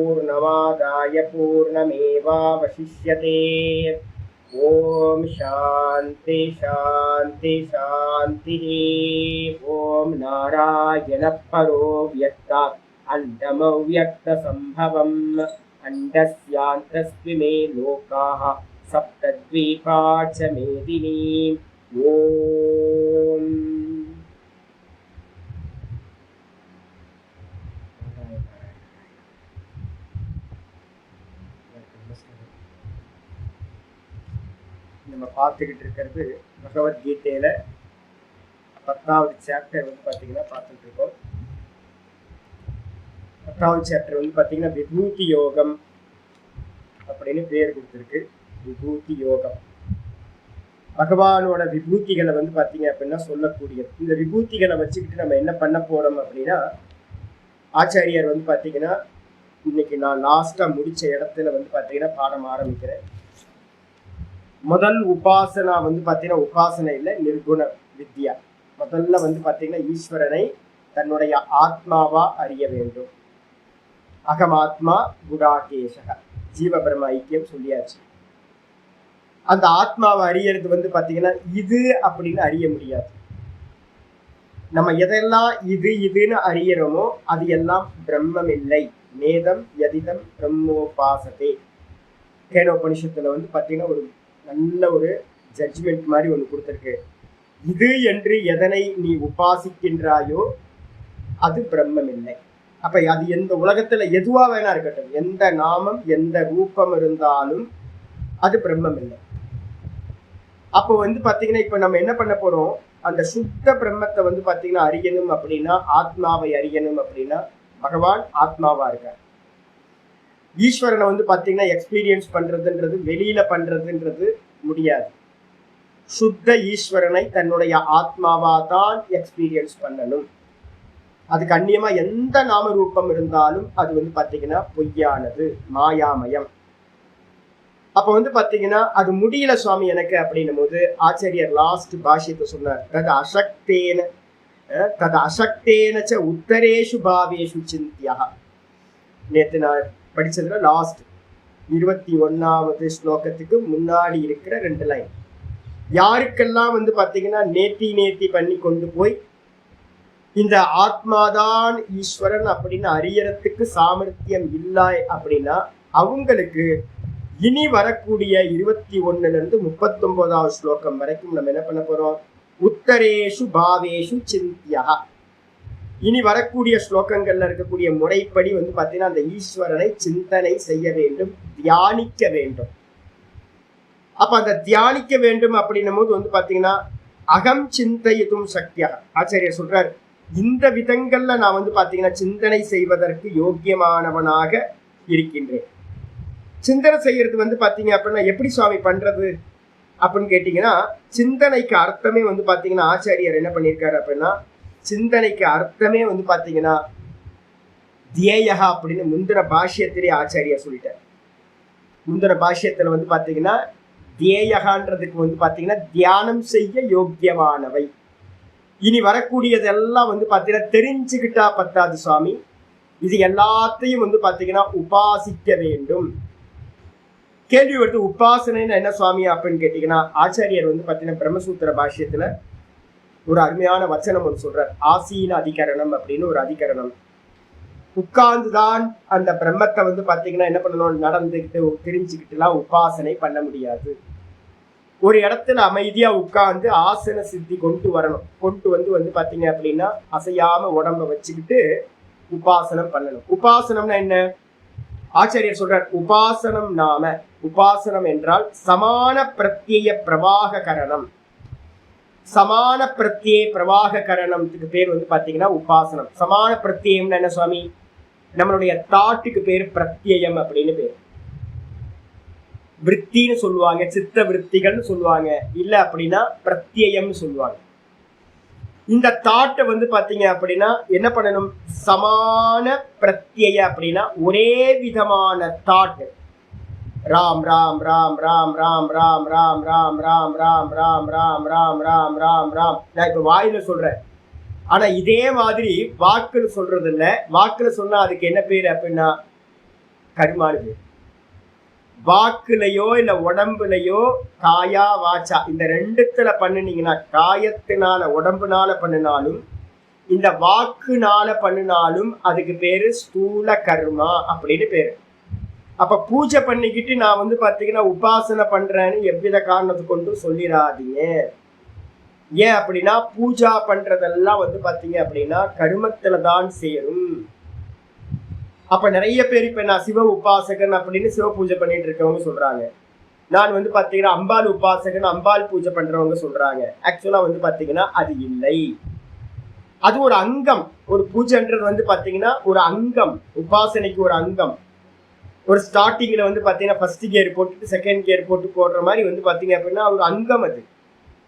पूर्णमादाय पूर्णमेवावशिष्यते। ओम शांति शांति शांति। ओम नारायण परो व्यक्तात् अण्डमव्यक्त संभवम् अण्डस्यान्तस्त्विमे लोकाः सप्तद्वीपा च मेदिनी। ओम நம்ம பார்த்துக்கிட்டு இருக்கிறது பகவத்கீதையில 10வது சாப்டர் வந்து பார்த்தீங்கன்னா பார்த்துட்டு இருக்கோம். 10வது சாப்டர் வந்து பார்த்தீங்கன்னா விபூதி யோகம் அப்படின்னு பேர் கொடுத்துருக்கு. விபூதி யோகம் பகவானோட விபூதிகளை வந்து பார்த்தீங்க அப்படின்னா சொல்லக்கூடியது. இந்த விபூதிகளை வச்சுக்கிட்டு நம்ம என்ன பண்ண போறோம் அப்படின்னா, ஆச்சாரியர் வந்து பார்த்தீங்கன்னா இன்னைக்கு நான் லாஸ்டா முடிச்ச இடத்துல வந்து பார்த்தீங்கன்னா பாடம் ஆரம்பிக்கிறேன். முதல் உபாசனா வந்து பார்த்தீங்கன்னா உபாசனை இல்லை, நிர்குண வித்யா. முதல்ல வந்து பார்த்தீங்கன்னா ஈஸ்வரனை தன்னுடைய ஆத்மாவா அறிய வேண்டும். அகமாத்மா குடாகேஷக, ஜீவபிரம ஐக்கியம் சொல்லியாச்சு. அந்த ஆத்மாவை அறியறது வந்து பார்த்தீங்கன்னா இது அப்படின்னு அறிய முடியாது. நம்ம எதெல்லாம் இதுன்னு அறியறோமோ அது எல்லாம் பிரம்மம் இல்லை. நேதம் யதிதம் பிரம்மோபாசதே. கேனோபனிஷத்துல வந்து பார்த்தீங்கன்னா ஒரு நல்ல ஒரு ஜட்ஜ்மெண்ட் மாதிரி ஒன்று கொடுத்துருக்கு. இது என்று எதனை நீ உபாசிக்கின்றாயோ அது பிரம்மம் இல்லை. அப்ப அது எந்த உலகத்துல எதுவா வேணா இருக்கட்டும், எந்த நாமம் எந்த ரூபம் இருந்தாலும் அது பிரம்மம் இல்லை. அப்போ வந்து பாத்தீங்கன்னா இப்ப நம்ம என்ன பண்ண போறோம், அந்த சுத்த பிரம்மத்தை வந்து பாத்தீங்கன்னா அறியணும் அப்படின்னா, ஆத்மாவை அறியணும் அப்படின்னா பகவான் ஆத்மாவா இருக்கார். ஈஸ்வரனை வந்து பாத்தீங்கன்னா எக்ஸ்பீரியன்ஸ் பண்றதுன்றது வெளியில பண்றதுன்றது முடியாது. சுத்த ஈஸ்வரனை தன்னுடைய ஆத்மாவா தான் எக்ஸ்பீரியன்ஸ் பண்ணணும். அதுக்கு அந்நியமா எந்த நாம ரூபம் இருந்தாலும் அது வந்து பாத்தீங்கன்னா பொய்யானது, மாயாமயம். அப்ப வந்து பாத்தீங்கன்னா அது முடியல சுவாமி எனக்கு அப்படின்னும் போது ஆச்சாரியர் லாஸ்ட் பாஷ்யத்தை சொன்னார். தது அசக்தேன உத்தரேஷு பாவேஷு சிந்தியா. நேத்து நான் படிச்சதுல லாஸ்ட் 21வது ஸ்லோகத்துக்கு முன்னாடி இருக்கிற 2 லைன். யாருக்கெல்லாம் வந்து பாத்தீங்கன்னா நேத்தி பண்ணி கொண்டு போய் இந்த ஆத்மாதான் ஈஸ்வரன் அப்படின்னு அறியறதுக்கு சாமர்த்தியம் இல்லை அப்படின்னா அவங்களுக்கு இனி வரக்கூடிய 21ல இருந்து 39வது ஸ்லோகம் வரைக்கும் நம்ம என்ன பண்ண போறோம், உத்தரேஷு பாவேஷு சிந்தியா. இனி வரக்கூடிய ஸ்லோகங்கள்ல இருக்கக்கூடிய முறைப்படி வந்து பாத்தீங்கன்னா அந்த ஈஸ்வரனை சிந்தனை செய்ய வேண்டும், தியானிக்க வேண்டும். அப்ப அந்த தியானிக்க வேண்டும் அப்படின்னும் போது வந்து பாத்தீங்கன்னா அகம் சிந்தையதும் சக்தியா. ஆச்சாரியர் சொல்றார், இந்த விதங்கள்ல நான் வந்து பாத்தீங்கன்னா சிந்தனை செய்வதற்கு யோக்கியமானவனாக இருக்கின்றேன். சிந்தனை செய்யறது வந்து பாத்தீங்க அப்படின்னா எப்படி சுவாமி பண்றது அப்படின்னு கேட்டீங்கன்னா, சிந்தனைக்கு அர்த்தமே வந்து பாத்தீங்கன்னா ஆச்சாரியர் என்ன பண்ணியிருக்காரு அப்படின்னா, சிந்தனைக்கு அர்த்தமே வந்து பாத்தீங்கன்னா தியேயா அப்படின்னு முந்திர பாஷ்யத்திலே ஆச்சாரியர் சொல்லிட்டார். முந்திர பாஷ்யத்துல வந்து பாத்தீங்கன்னா தியேயகான்றதுக்கு வந்து பாத்தீங்கன்னா தியானம் செய்ய யோக்கியமானவை. இனி வரக்கூடியதெல்லாம் வந்து பாத்தீங்கன்னா தெரிஞ்சுக்கிட்டா பத்தாது சுவாமி, இது எல்லாத்தையும் வந்து பாத்தீங்கன்னா உபாசிக்க வேண்டும். கேள்வி வருது, உபாசனைன்னு என்ன சுவாமி அப்படின்னு கேட்டீங்கன்னா ஆச்சாரியர் வந்து பாத்தீங்கன்னா பிரம்மசூத்திர பாஷ்யத்துல ஒரு அருமையான வச்சனம் ஒன்று சொல்றார். ஆசீன அதிகரணம் அப்படின்னு ஒரு அதிகரணம். உட்கார்ந்துதான் அந்த பிரம்மத்தை வந்து பாத்தீங்கன்னா என்ன பண்ணணும், நடந்துக்கிட்டு தெரிஞ்சுக்கிட்டுலாம் உபாசனை பண்ண முடியாது. ஒரு இடத்துல அமைதியா உட்கார்ந்து ஆசன சித்தி கொண்டு வரணும். கொண்டு வந்து பாத்தீங்க அப்படின்னா அசையாம உடம்ப வச்சுக்கிட்டு உபாசனம் பண்ணணும். உபாசனம்னா என்ன, ஆச்சாரியர் சொல்றார், உபாசனம் நாம, உபாசனம் என்றால் சமான பிரத்யய பிரவாக கரணம். சமான பிரத்யே பிரவாக கரணத்துக்கு பேர் வந்து பாத்தீங்கன்னா உபாசனம். சமான பிரத்யம்னா என்ன சுவாமி, நம்மளுடைய தாட்டுக்கு பேர் பிரத்யம் அப்படின்னு பேர். விற்த்தின்னு சொல்லுவாங்க, சித்த விற்த்திகள்னு சொல்லுவாங்க, இல்ல அப்படின்னா பிரத்யம்னு சொல்லுவாங்க. இந்த தாட்டை வந்து பாத்தீங்க அப்படின்னா என்ன பண்ணணும், சமான பிரத்யய அப்படின்னா ஒரே விதமான தாட்டு. ராம் ராம் ராம் ராம் ராம் ராம் ராம் ராம் ராம் ராம் ராம் ராம் ராம் ராம் ராம் ராம். நான் இப்ப வாயில சொல்றேன், ஆனா இதே மாதிரி வாக்குல சொல்றது இல்ல. வாக்குல சொன்னா அதுக்கு என்ன பேரு அப்படின்னா கர்மானு. வாக்குலையோ இல்ல உடம்புலையோ காயா வாச்சா இந்த ரெண்டுத்துல பண்ணினீங்கன்னா, காயத்தினால உடம்புனால பண்ணினாலும் இந்த வாக்குனால பண்ணினாலும் அதுக்கு பேரு ஸ்தூல கர்மா அப்படின்னு பேரு. அப்ப பூஜை பண்ணிக்கிட்டு நான் பாத்தீங்கன்னா உபாசனை பண்றேன்னு எவ்வித காரணத்தை கொண்டும் சொல்லிடாதீங்க. ஏன் அப்படின்னா பூஜா பண்றதெல்லாம் பாத்தீங்க அப்படின்னா கருமத்துலதான் சேரும். அப்ப நிறைய பேர் இப்ப நான் சிவ உபாசகன் அப்படின்னு சிவ பூஜை பண்ணிட்டு இருக்கவங்க சொல்றாங்க. நான் பாத்தீங்கன்னா அம்பாள் உபாசகன் அம்பாள் பூஜை பண்றவங்க சொல்றாங்க. ஆக்சுவலா பாத்தீங்கன்னா அது இல்லை. அது ஒரு அங்கம். ஒரு பூஜைன்றது பாத்தீங்கன்னா ஒரு அங்கம், உபாசனைக்கு ஒரு அங்கம். ஒரு ஸ்டார்டிங்ல பாத்தீங்கன்னா ஃபர்ஸ்ட் கியர் போட்டுட்டு செகண்ட் கியர் போட்டு போடுற மாதிரி பாத்தீங்க அப்படின்னா ஒரு அங்கம் அது.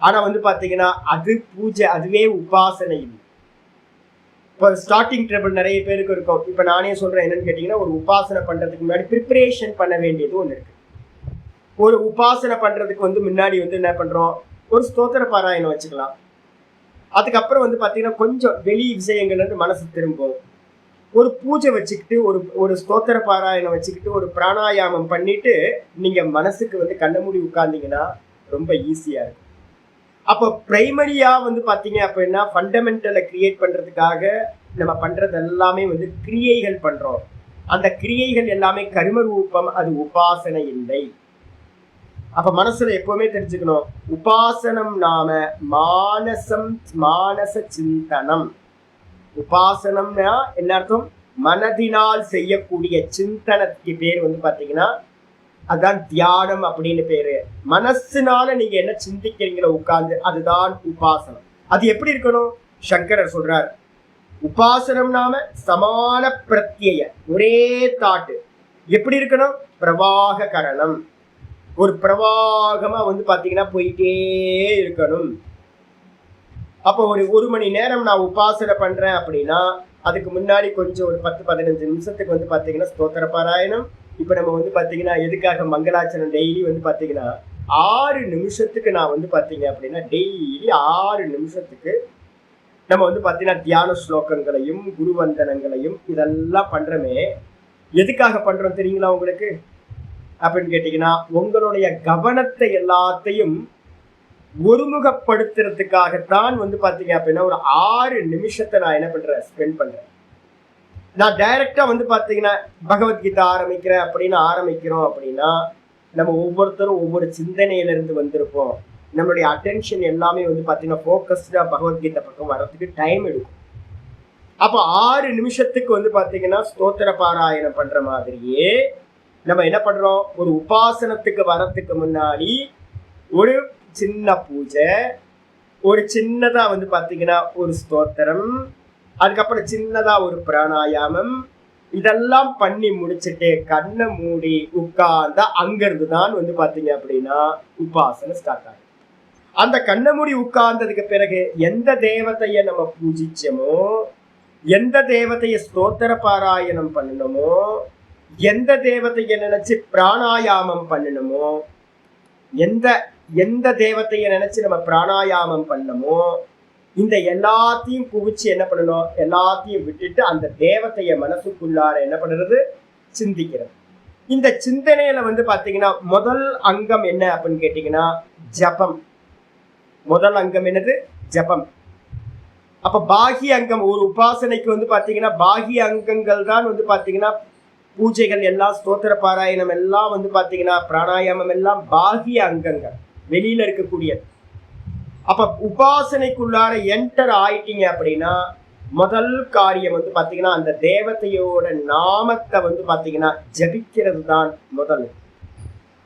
ஆனா பாத்தீங்கன்னா அது பூஜை, அதுவே உபாசனை இல்லை. இப்போ ஸ்டார்டிங் ட்ரபிள் நிறைய பேருக்கு இருக்கும். இப்ப நானே சொல்றேன் என்னன்னு கேட்டீங்கன்னா, ஒரு உபாசனை பண்றதுக்கு முன்னாடி ப்ரிப்பரேஷன் பண்ண வேண்டியது ஒண்ணு இருக்கு. ஒரு உபாசனை பண்றதுக்கு முன்னாடி என்ன பண்றோம், ஒரு ஸ்தோத்திர பாராயணம் வச்சுக்கலாம். அதுக்கப்புறம் பாத்தீங்கன்னா கொஞ்சம் வெளி விஷயங்கள் மனசு திரும்பும். ஒரு பூஜை வச்சுக்கிட்டு ஒரு ஸ்தோத்திர பாராயணம் வச்சுக்கிட்டு ஒரு பிராணாயாமம் பண்ணிட்டு நீங்க மனசுக்கு கண்ண மூடி உட்கார்ந்தீங்கன்னா ரொம்ப ஈஸியா இருக்கும். அப்போ பிரைமரியா பாத்தீங்க அப்படின்னா ஃபண்டமெண்டலை கிரியேட் பண்றதுக்காக நம்ம பண்றது எல்லாமே கிரியைகள் பண்றோம். அந்த கிரியைகள் எல்லாமே கர்ம ரூபம், அது உபாசனை இல்லை. அப்ப மனசுல எப்பவுமே தெரிஞ்சுக்கணும், உபாசனம் நாம மானச சிந்தனம். உபாசனம்னா என்ன அர்த்தம்? மனதினால் செய்யக்கூடிய சிந்தனத்துக்கு பேர் பாத்தீங்கன்னா அதுதான் தியானம் அப்படின்னு பேரு. மனசுனால நீங்க என்ன சிந்திக்கிறீங்களோ உட்கார்ந்து, அதுதான் உபாசனம். அது எப்படி இருக்கணும்? சங்கரர் சொல்றார், உபாசனம் நாம சமான பிரத்யய, ஒரே தாட்டு. எப்படி இருக்கணும்? பிரவாக கரணம். ஒரு பிரவாகமா பாத்தீங்கன்னா போயிட்டே இருக்கணும். அப்போ ஒரு மணி நேரம் நான் உபாசனை பண்றேன் அப்படின்னா அதுக்கு முன்னாடி கொஞ்சம் ஒரு 10-15 நிமிஷத்துக்கு பாத்தீங்கன்னா ஸ்தோத்திர பாராயணம். இப்ப நம்ம பாத்தீங்கன்னா எதுக்காக மங்களாச்சனம் டெய்லி பாத்தீங்கன்னா 6 நிமிஷத்துக்கு நான் பாத்தீங்க அப்படின்னா டெய்லி 6 நிமிஷத்துக்கு நம்ம பாத்தீங்கன்னா தியான ஸ்லோகங்களையும் குருவந்தனங்களையும் இதெல்லாம் பண்றோமே. எதுக்காக பண்றோம் தெரியுங்களா உங்களுக்கு அப்படின்னு கேட்டீங்கன்னா, உங்களுடைய கவனத்தை எல்லாத்தையும் ஒருமுகப்படுத்துறதுக்காகத்தான் பாத்தீங்க அப்படின்னா ஒரு 6 நிமிஷத்தை நான் என்ன பண்றேன், ஸ்பெண்ட் பண்றேன். நான் டைரக்டா பாத்தீங்கன்னா பகவத்கீதா ஆரம்பிக்கிறேன் அப்படின்னு ஆரம்பிக்கிறோம் அப்படின்னா நம்ம ஒவ்வொருத்தரும் ஒவ்வொரு சிந்தனையில இருந்து வந்திருப்போம். நம்மளுடைய அட்டென்ஷன் எல்லாமே பாத்தீங்கன்னா போக்கஸ்டா பகவத்கீதை பக்கம் வர்றதுக்கு டைம் எடுக்கும். அப்போ 6 நிமிஷத்துக்கு பாத்தீங்கன்னா ஸ்தோத்திர பாராயணம் பண்ற மாதிரியே நம்ம என்ன பண்றோம், ஒரு உபாசனத்துக்கு வரத்துக்கு முன்னாடி ஒரு சின்ன பூஜை, ஒரு சின்னதா பாத்தீங்கன்னா ஒரு ஸ்தோத்திரம், அதுக்கப்புறம் சின்னதா ஒரு பிராணாயாமம், இதெல்லாம் பண்ணி முடிச்சுட்டு கண்ணை மூடி உட்கார்ந்தா அங்கிருந்து தான் பாத்தீங்க அப்படின்னா உபாசனை ஸ்டார்ட் ஆகும். அந்த கண்ணை மூடி உட்கார்ந்ததுக்கு பிறகு எந்த தேவதைய நம்ம பூஜிச்சோமோ, எந்த தேவதைய ஸ்தோத்திர பாராயணம் பண்ணணுமோ, எந்த தேவதைய நினைச்சு பிராணாயாமம் பண்ணணுமோ, எந்த தேவதைய நினைச்சு நம்ம பிராணாயாமம் பண்ணமோ, இந்த எல்லாத்தையும் குவிச்சு என்ன பண்ணணும், எல்லாத்தையும் விட்டுட்டு அந்த தேவதைய மனசுக்குள்ளார என்ன பண்றது, சிந்திக்கிறது. இந்த சிந்தனையில பாத்தீங்கன்னா முதல் அங்கம் என்ன அப்படின்னு கேட்டீங்கன்னா ஜபம். முதல் அங்கம் என்னது? ஜபம். அப்ப பாகிய அங்கம், ஒரு உபாசனைக்கு பாத்தீங்கன்னா பாகிய அங்கங்கள் தான் பாத்தீங்கன்னா பூஜைகள் எல்லாம், ஸ்தோத்திர பாராயணம் எல்லாம் பாத்தீங்கன்னா பிராணாயாமம் எல்லாம் பாகிய அங்கங்கள், வெளியில இருக்கக்கூடியது. அப்ப உபாசனைக்குள்ளார என்டர் ஆயிட்டீங்க அப்படின்னா முதல் காரியம் பாத்தீங்கன்னா அந்த தேவதையோட நாமத்தை பாத்தீங்கன்னா ஜபிக்கிறது தான் முதல்.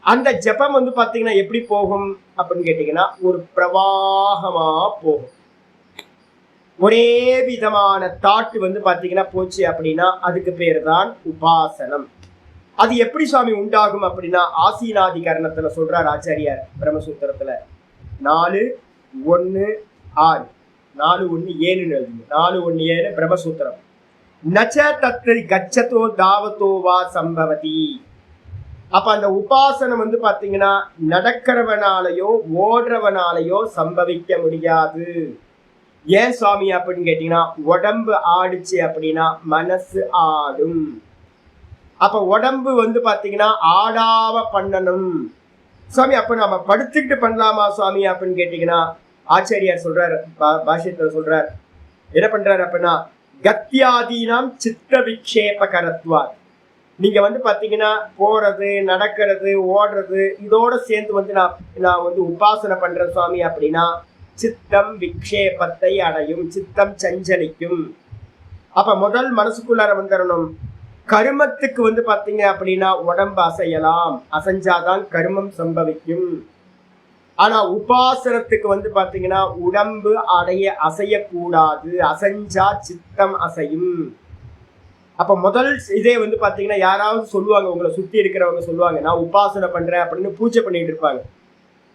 அந்த ஜபம் பாத்தீங்கன்னா எப்படி போகும் அப்படின்னு கேட்டீங்கன்னா ஒரு பிரவாகமா போகும். ஒரே விதமான தாட்டு பாத்தீங்கன்னா போச்சு அப்படின்னா அதுக்கு பேரு தான் உபாசனம். அது எப்படி சுவாமி உண்டாகும் அப்படின்னா ஆசீனாதி கரணத்துல சொல்றார் ஆச்சாரியார் பிரம்மசூத்திரத்துல 4:1-6 4:1-7 4:1-7 பிரம்மசூத்திரம். நச்ச தத்ரி கச்சதோ தாவதோ வா சம்பவதி. அப்ப அந்த உபாசனம் பாத்தீங்கன்னா நடக்கிறவனாலையோ ஓடுறவனாலையோ சம்பவிக்க முடியாது. ஏன் சுவாமி அப்படின்னு கேட்டீங்கன்னா உடம்பு ஆடுச்சு அப்படின்னா மனசு ஆடும். அப்ப உடம்பு வந்து பாத்தீங்கன்னா ஆடாம பண்ணணும் சுவாமி. அப்ப நம்ம படுத்துக்கிட்டு பண்ணலாமா சுவாமி அப்படின்னு கேட்டீங்கன்னா ஆச்சாரியார் சொல்றாரு, பாஷ்யத்துல சொல்றார் என்ன பண்றாரு அப்படின்னா, கத்தியாதீனாம் சித்த விக்ஷேப கரத்வார். நீங்க வந்து பாத்தீங்கன்னா போறது நடக்கிறது ஓடுறது இதோட சேர்ந்து வந்து நான் வந்து உபாசனை பண்றேன் சுவாமி அப்படின்னா சித்தம் விக்ஷேபத்தை அடையும், சித்தம் சஞ்சலிக்கும். அப்ப முதல் மனசுக்குள்ளார வந்துடணும். கருமத்துக்கு வந்து பாத்தீங்க அப்படின்னா உடம்பு அசையலாம், அசைஞ்சாதான் கருமம் சம்பவிக்கும். ஆனா உபாசனத்துக்கு வந்து பாத்தீங்கன்னா உடம்பு அசையக்கூடாது, அசைஞ்சா சித்தம் அசையும். அப்ப முதல் இதே வந்து பாத்தீங்கன்னா யாராவது சொல்லுவாங்க, உங்களை சுத்தி இருக்கிறவங்க சொல்லுவாங்க நான் உபாசனை பண்றேன் அப்படின்னு பூஜை பண்ணிட்டு இருப்பாங்க.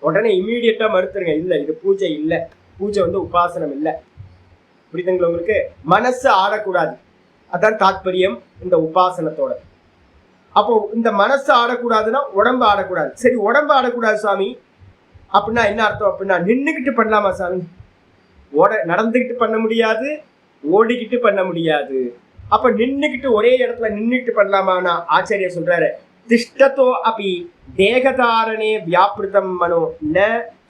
உடனே இமீடியட்டா மறுத்துருங்க, இல்ல இது பூஜை இல்ல, பூஜை வந்து உபாசனம் இல்ல. புரியுதுங்களா உங்களுக்கு? மனசு ஆடக்கூடாது, அதான் தாத்பரியம் இந்த உபாசனத்தோட. அப்போ இந்த மனசு ஆடக்கூடாதுன்னா உடம்பு ஆடக்கூடாது. சரி, உடம்பு ஆடக்கூடாது சாமி அப்படின்னா என்ன அர்த்தம் அப்படின்னா நின்றுக்கிட்டு பண்ணலாமா சாமி? நடந்துக்கிட்டு பண்ண முடியாது, ஓடிக்கிட்டு பண்ண முடியாது. அப்ப நின்றுக்கிட்டு ஒரே இடத்துல நின்றுட்டு பண்ணலாமான்னா ஆச்சாரியர் சொல்றாரு, திஷ்டத்தோ அப்படி தேகதாரணே வியாபிருதம் மனோ ந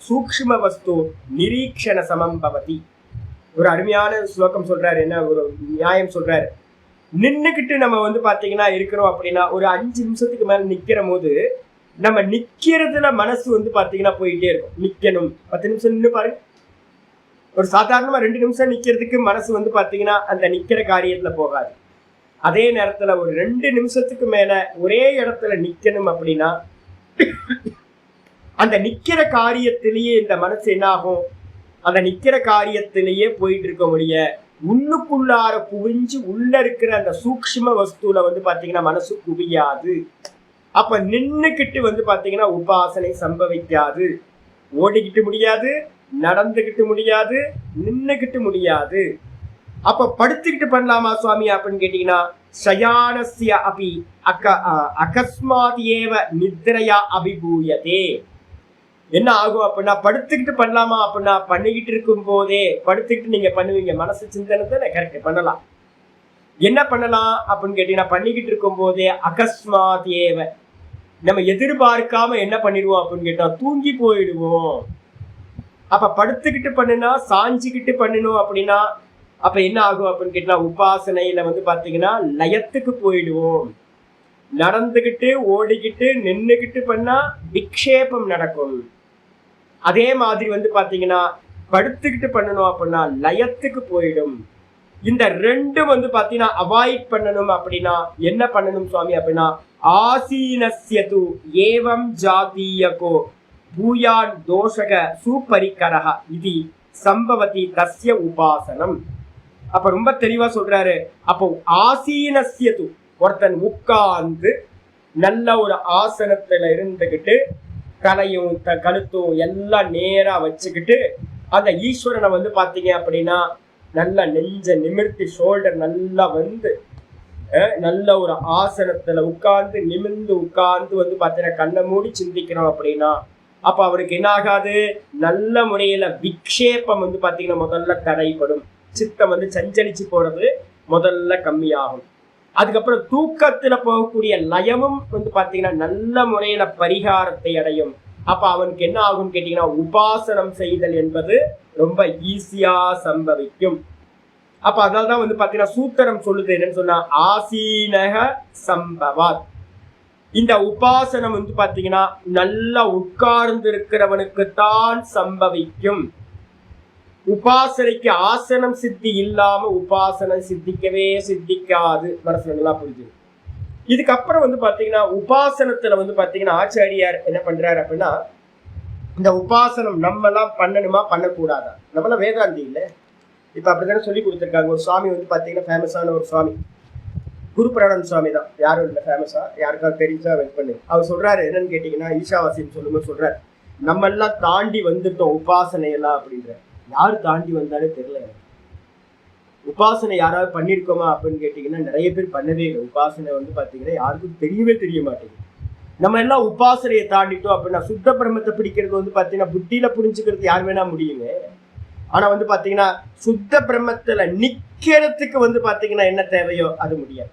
சூக்ஷ்ம வஸ்து நிரீக்ஷண சமம் பவதி. ஒரு அருமையான ஸ்லோகம் சொல்றாரு, என்ன ஒரு நியாயம் சொல்றாரு. நின்றுக்கிட்டு நம்ம வந்து பாத்தீங்கன்னா இருக்கிறோம் அப்படின்னா ஒரு 5 நிமிஷத்துக்கு மேல நிக்கிற போது நம்ம நிக்கிறதுல மனசு வந்து பாத்தீங்கன்னா போயிட்டே இருக்கும். நிக்கணும் 10 நிமிஷம் நின்று பாருங்க. ஒரு சாதாரணமா 2 நிமிஷம் நிக்கிறதுக்கு மனசு வந்து பாத்தீங்கன்னா அந்த நிக்கிற காரியத்துல போகாது. அதே நேரத்துல ஒரு 2 நிமிஷத்துக்கு மேல ஒரே இடத்துல நிக்கணும் அப்படின்னா அந்த நிக்கிற காரியத்திலேயே இந்த மனசு என்ன ஆகும், அந்த நிக்கிற காரியத்திலேயே போயிட்டு இருக்க முடிய உள்ளுக்குள்ளார குவிஞ்சு உள்ள இருக்கிற அந்த சூக்ஷ்ம வஸ்துல வந்து பாத்தீங்கன்னா மனசு குவியாது. அப்ப நின்னுக்கிட்டு வந்து பாத்தீங்கன்னா உபாசனை சம்பவிக்காது. ஓடிக்கிட்டு முடியாது, நடந்துகிட்டு முடியாது, நின்னுக்கிட்டு முடியாது. அப்ப படுத்துக்கிட்டு பண்ணலாமா சுவாமி அப்படின்னு கேட்டீங்கன்னா சயானஸ்ய அபி அகஸ்மாதியேவ நித்ரையா அபிபூயதே. என்ன ஆகும் அப்படின்னா படுத்துக்கிட்டு பண்ணலாமா அப்படின்னா பண்ணிக்கிட்டு இருக்கும் போதே படுத்துக்கிட்டு நீங்க பண்ணுவீங்க, மனசு சிந்தனை தானே, கரெக்ட் பண்ணலாம். என்ன பண்ணலாம் அப்படின்னு கேட்டீங்கன்னா பண்ணிக்கிட்டு இருக்கும் போதே அகஸ்மாதியேவ நம்ம எதிர்பார்க்காம என்ன பண்ணிடுவோம் அப்படின்னு கேட்டா தூங்கி போயிடுவோம். அப்ப படுத்துக்கிட்டு பண்ணுனா சாஞ்சிக்கிட்டு பண்ணணும் அப்படின்னா அப்ப என்ன ஆகும் அப்படின்னு கேட்டா உபாசனையில வந்து பாத்தீங்கன்னா லயத்துக்கு போயிடுவோம். நடந்துகிட்டு ஓடிக்கிட்டு நின்னுக்கிட்டு பண்ணா விக்ஷேபம் நடக்கும். அதே மாதிரி வந்து பாத்தீங்கன்னா படுத்துக்கிட்டு பண்ணணும் அப்படின்னா லயத்துக்கு போயிடும். இந்த ரெண்டும் வந்து பாத்தீங்கன்னா அவாய்ட் பண்ணணும் அப்படின்னா என்ன பண்ணணும் சுவாமி அப்படின்னா ஆசீனஸ்யது ஏவம் ஜாதீயகோ பூயான் தோஷக சூப்பரிக்கரஹ இது சம்பவதி தஸ்ய உபாசனம். அப்ப ரொம்ப தெளிவா சொல்றாரு. அப்போ ஆசீனஸ்யது ஒருத்தன் உட்கார்ந்து நல்ல ஒரு ஆசனத்துல இருந்துகிட்டு தலையும் கழுத்தும் எல்லாம் நேரா வச்சுக்கிட்டு அந்த ஈஸ்வரனை வந்து பாத்தீங்க அப்படின்னா நல்லா நெஞ்ச நிமிர்த்தி ஷோல்டர் நல்லா வந்து நல்ல ஒரு ஆசனத்துல உட்கார்ந்து நிமிர்ந்து உட்கார்ந்து வந்து பாத்தீங்கன்னா கண்ணை மூடி சிந்திக்கிறோம் அப்படின்னா அப்ப அவருக்கு என்ன ஆகாது, நல்ல முறையில விக்ஷேபம் வந்து பாத்தீங்கன்னா முதல்ல தடைப்படும். சித்தம் வந்து சஞ்சலிச்சு போறது முதல்ல கம்மியாகும். அதுக்கப்புறம் தூக்கத்துல போகக்கூடிய லயமும் வந்து பாத்தீங்கன்னா நல்ல முறையில பரிகாரத்தை அடையும். அப்ப அவனுக்கு என்ன ஆகும் கேட்டீங்கன்னா உபாசனம் செய்தல் என்பது ரொம்ப ஈஸியா சம்பவிக்கும். அப்ப அதனால்தான் வந்து பாத்தீங்கன்னா சூத்திரம் சொல்லுது என்னன்னு சொன்னா ஆசீனக சம்பவாத். இந்த உபாசனம் வந்து பாத்தீங்கன்னா நல்லா உட்கார்ந்து இருக்கிறவனுக்குத்தான் சம்பவிக்கும். உபாசனைக்கு ஆசனம் சித்தி இல்லாம உபாசனம் சித்திக்காது. மனசுல நல்லா புரிஞ்சு. இதுக்கப்புறம் வந்து பாத்தீங்கன்னா உபாசனத்துல வந்து பாத்தீங்கன்னா ஆச்சாரியார் என்ன பண்றாரு அப்படின்னா இந்த உபாசனம் நம்ம எல்லாம் பண்ணணுமா பண்ணக்கூடாதா? நம்மளாம் வேதாந்தி இல்ல, இப்ப அப்படித்தானே சொல்லி கொடுத்துருக்காங்க. ஒரு சுவாமி வந்து பாத்தீங்கன்னா ஃபேமஸான ஒரு சுவாமி குருபிராணன் சுவாமி தான், யாரும் இல்லை ஃபேமஸா, யாருக்காவது தெரிஞ்சா வெயிட் பண்ணு. அவர் சொல்றாரு என்னன்னு கேட்டீங்கன்னா ஈஷாவாசியம் சொல்லுங்க சொல்றாரு, நம்ம எல்லாம் தாண்டி வந்துட்டோம் உபாசனை எல்லாம் அப்படின்ற. யாரு தாண்டி வந்தாலே தெரியல. உபாசனை யாராவது பண்ணிருக்கோமா அப்படின்னு கேட்டீங்கன்னா நிறைய பேர் பண்ணவே இல்லை. உபாசனை வந்து பாத்தீங்கன்னா யாருக்கும் தெரிய மாட்டேங்குது. நம்ம எல்லாம் உபாசனையை தாண்டிட்டோம் அப்படின்னா சுத்த பிரம்மத்தை பிடிக்கிறது வந்து பாத்தீங்கன்னா புத்தியில புரிஞ்சுக்கிறது யார் வேணா முடியுங்க. ஆனா வந்து பாத்தீங்கன்னா சுத்த பிரம்மத்துல நிக்கிறதுக்கு வந்து பாத்தீங்கன்னா என்ன தேவையோ அது முடியாது.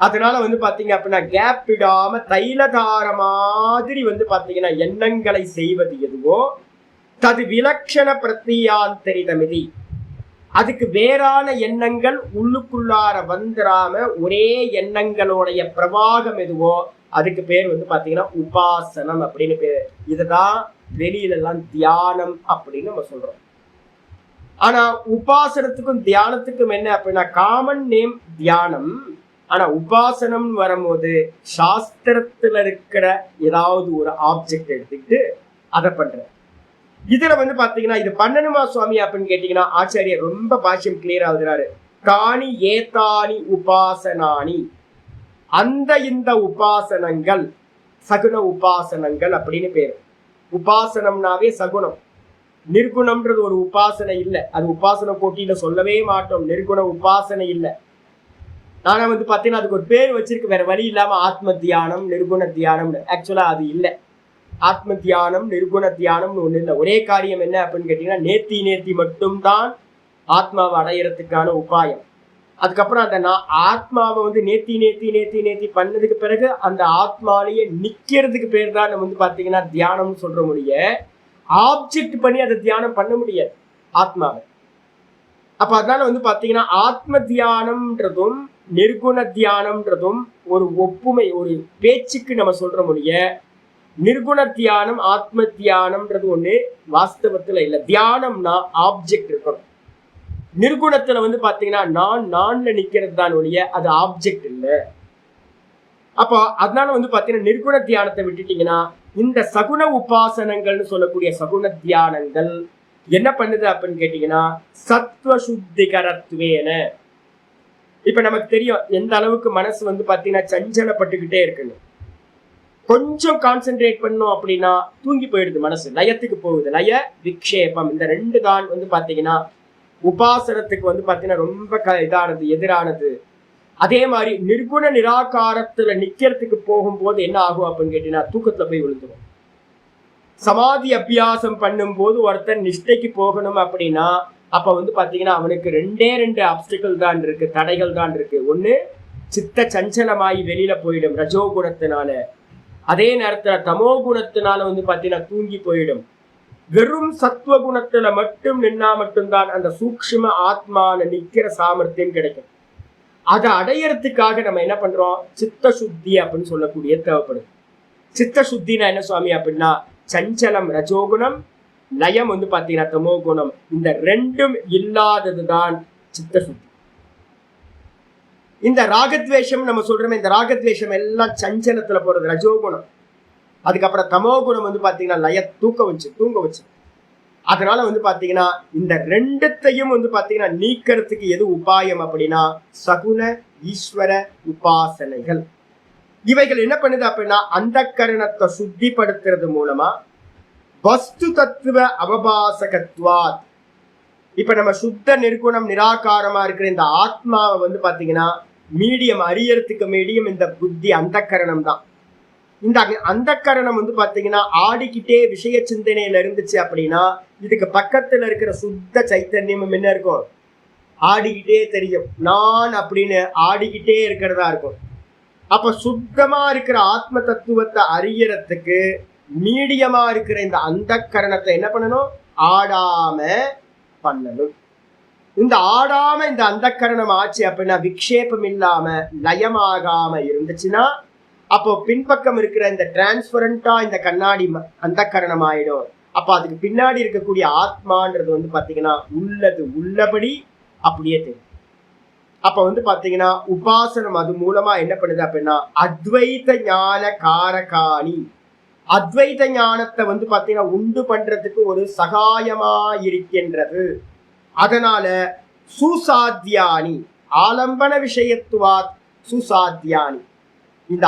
அதனால வந்து பாத்தீங்க அப்படின்னா கேப் விடாம தைலதார மாதிரி வந்து பாத்தீங்கன்னா எண்ணங்களை செய்வது எதுவோ தது விலட்சண பிரத்தியாந்தரிதமிதி, அதுக்கு வேறான எண்ணங்கள் உள்ளுக்குள்ளார வந்துடாம ஒரே எண்ணங்களுடைய பிரவாகம் எதுவோ அதுக்கு பேர் வந்து பாத்தீங்கன்னா உபாசனம் அப்படின்னு பேர். இதுதான் வெளியில எல்லாம் தியானம் அப்படின்னு நம்ம சொல்றோம். ஆனா உபாசனத்துக்கும் தியானத்துக்கும் என்ன அப்படின்னா காமன் நேம் தியானம். ஆனா உபாசனம் வரும்போது சாஸ்திரத்துல இருக்கிற ஏதாவது ஒரு ஆப்ஜெக்ட் எடுத்துக்கிட்டு அதை பண்ற. இதுல வந்து பாத்தீங்கன்னா இது பண்ணணுமா சுவாமி அப்படின்னு கேட்டீங்கன்னா ஆச்சாரியர் ரொம்ப பாஷ்யம் கிளியரா எழுதுறாரு. தானி ஏதானி உபாசனானி, அந்த இந்த உபாசனங்கள் சகுன உபாசனங்கள் அப்படின்னு பேரு. உபாசனம்னாவே சகுனம். நிர்குணம்ன்றது ஒரு உபாசனை இல்லை. அது உபாசனை போட்டியில சொல்லவே மாட்டோம். நிர்குண உபாசனை இல்லை. ஆனா வந்து பாத்தீங்கன்னா அதுக்கு ஒரு பேர் வச்சிருக்கு, வேற வழி இல்லாம ஆத்ம தியானம் நிர்குண தியானம்னு. ஆக்சுவலா அது இல்லை. ஆத்ம தியானம் நிர்குண தியானம்னு ஒண்ணு இல்லை. ஒரே காரியம் என்ன அப்படின்னு கேட்டீங்கன்னா நேர்த்தி மட்டும்தான் ஆத்மாவை அடையறதுக்கான உபாயம். அதுக்கப்புறம் அந்த ஆத்மாவை வந்து நேர்த்தி பண்ணதுக்கு பிறகு அந்த ஆத்மாலேயே நிக்கிறதுக்கு பேர் தான் நம்ம வந்து பாத்தீங்கன்னா தியானம்னு சொல்ற முடிய ஆப்ஜெக்ட் பண்ணி அதை தியானம் பண்ண முடியாது ஆத்மாவை. அப்ப அதனால வந்து பாத்தீங்கன்னா ஆத்ம தியானம்ன்றதும் நிர்குண தியானம்ன்றதும் ஒரு ஒப்புமை, ஒரு பேச்சுக்கு நம்ம சொல்ற முடிய நிர்குண தியானம் ஆத்ம தியானம்ன்றது ஒண்ணு வாஸ்தவத்துல இல்லை. தியானம்னா ஆப்ஜெக்ட் இருக்கணும். நிர்குணத்துல வந்து பாத்தீங்கன்னா நான்ல நிக்கிறது தான் ஒழிய அது ஆப்ஜெக்ட் இல்லை. அப்போ அதனால வந்து பாத்தீங்கன்னா நிர்குண தியானத்தை விட்டுட்டீங்கன்னா இந்த சகுன உபாசனங்கள்னு சொல்லக்கூடிய சகுன தியானங்கள் என்ன பண்ணுது அப்படின்னு கேட்டீங்கன்னா சத்வ சுத்திகரத்துவேன. இப்ப நமக்கு தெரியும் எந்த அளவுக்கு மனசு வந்து பாத்தீங்கன்னா சஞ்சலப்பட்டுக்கிட்டே இருக்குன்னு. கொஞ்சம் கான்சென்ட்ரேட் பண்ணோம் அப்படின்னா தூங்கி போயிடுது, மனசு லயத்துக்கு போகுது. லய விக்ஷேபம் இந்த ரெண்டு தான் வந்து பாத்தீங்கன்னா உபாசனத்துக்கு வந்து பாத்தீங்கன்னா ரொம்ப இதானது, எதிரானது. அதே மாதிரி நிர்குண நிராகாரத்துல நிக்கிறதுக்கு போகும்போது என்ன ஆகும் அப்படின்னு கேட்டீங்கன்னா தூக்கத்துல போய் விழுந்துடும். சமாதி அபியாசம் பண்ணும் போது ஒருத்தன் நிஷ்டைக்கு போகணும் அப்படின்னா அப்ப வந்து பாத்தீங்கன்னா அவனுக்கு ரெண்டு ஆப்ஸ்டிக்கல் தான் இருக்கு, தடைகள் தான் இருக்கு. ஒண்ணு சித்த சஞ்சலமாயி வெளியில போயிடும் ரஜோகுணத்தினால. அதே நேரத்துல தமோ குணத்தினால வந்து பாத்தீங்கன்னா தூங்கி போயிடும். வெறும் சத்துவ குணத்துல மட்டும் நின்னா மட்டும்தான் அந்த சூக்ஷ்ம ஆத்மான நிக்கிற சாமர்த்தியம் கிடைக்கும். அதை அடையறதுக்காக நம்ம என்ன பண்றோம், சித்த சுத்தி அப்படின்னு சொல்லக்கூடிய தேவைப்படுது. சித்த சுத்தினா என்ன சுவாமி அப்படின்னா சஞ்சலம் ரஜோகுணம், லயம் வந்து பாத்தீங்கன்னா தமோ குணம். இந்த ரெண்டும் இல்லாததுதான் சித்த சுத்தி. இந்த ராகத்வேஷம் நம்ம சொல்றோமே, இந்த ராகத்வேஷம் எல்லாம் சஞ்சலத்துல போறது ரஜோகுணம். அதுக்கப்புறம் தமோ குணம் வந்து பாத்தீங்கன்னா லய தூங்க வச்சு. அதனால வந்து பாத்தீங்கன்னா இந்த ரெண்டுத்தையும் வந்து பாத்தீங்கன்னா நீக்கிறதுக்கு எது உபாயம் அப்படின்னா சகுன ஈஸ்வர உபாசனைகள். இவைகள் என்ன பண்ணுது அப்படின்னா அந்த கரணத்தை சுத்திப்படுத்துறது மூலமா வஸ்து தத்துவ அவபாசகத்வாத். இப்ப நம்ம சுத்த நிர்குணம் நிராகாரமா இருக்கிற இந்த ஆத்மாவை வந்து பாத்தீங்கன்னா மீடியம் அறியறதுக்கு மீடியம் இந்த புத்தி அந்த கரணம் தான். இந்த அந்த கரணம் வந்து பாத்தீங்கன்னா ஆடிக்கிட்டே விஷய சிந்தனையில இருந்துச்சு அப்படின்னா இதுக்கு பக்கத்துல இருக்கிற சுத்த சைத்தன்யமும் என்ன இருக்கும், ஆடிக்கிட்டே தெரியும். நான் அப்படின்னு ஆடிக்கிட்டே இருக்கிறதா இருக்கும். அப்ப சுத்தமா இருக்கிற ஆத்ம தத்துவத்தை அறியறதுக்கு மீடியமா இருக்கிற இந்த அந்த கரணத்தை என்ன பண்ணணும், ஆடாம பண்ணணும். இந்த ஆடாம இந்த அந்த கரணம் ஆச்சு அப்படின்னா விக்ஷேபம் இல்லாம லயமாகாம இருந்துச்சுன்னா அப்போ பின்பக்கம் இருக்கிற இந்த டிரான்ஸ்பரண்டா இந்த கண்ணாடி அந்த கரணம் ஆயிடும். அப்ப அதுக்கு பின்னாடி இருக்கக்கூடிய ஆத்மான்றது வந்து பாத்தீங்கன்னா உள்ளது உள்ளபடி அப்படியே தெரியும். அப்ப வந்து பாத்தீங்கன்னா உபாசனம் அது மூலமா என்ன பண்ணுது அப்படின்னா அத்வைத ஞான காரகாணி, அத்வைத ஞானத்தை வந்து பாத்தீங்கன்னா உண்டு பண்றதுக்கு ஒரு சகாயமா இருக்கின்றது. அதனால சுசாத்தியானி ஆலம்பன விஷயத்துவாத் சுசாத்தியானி, இந்த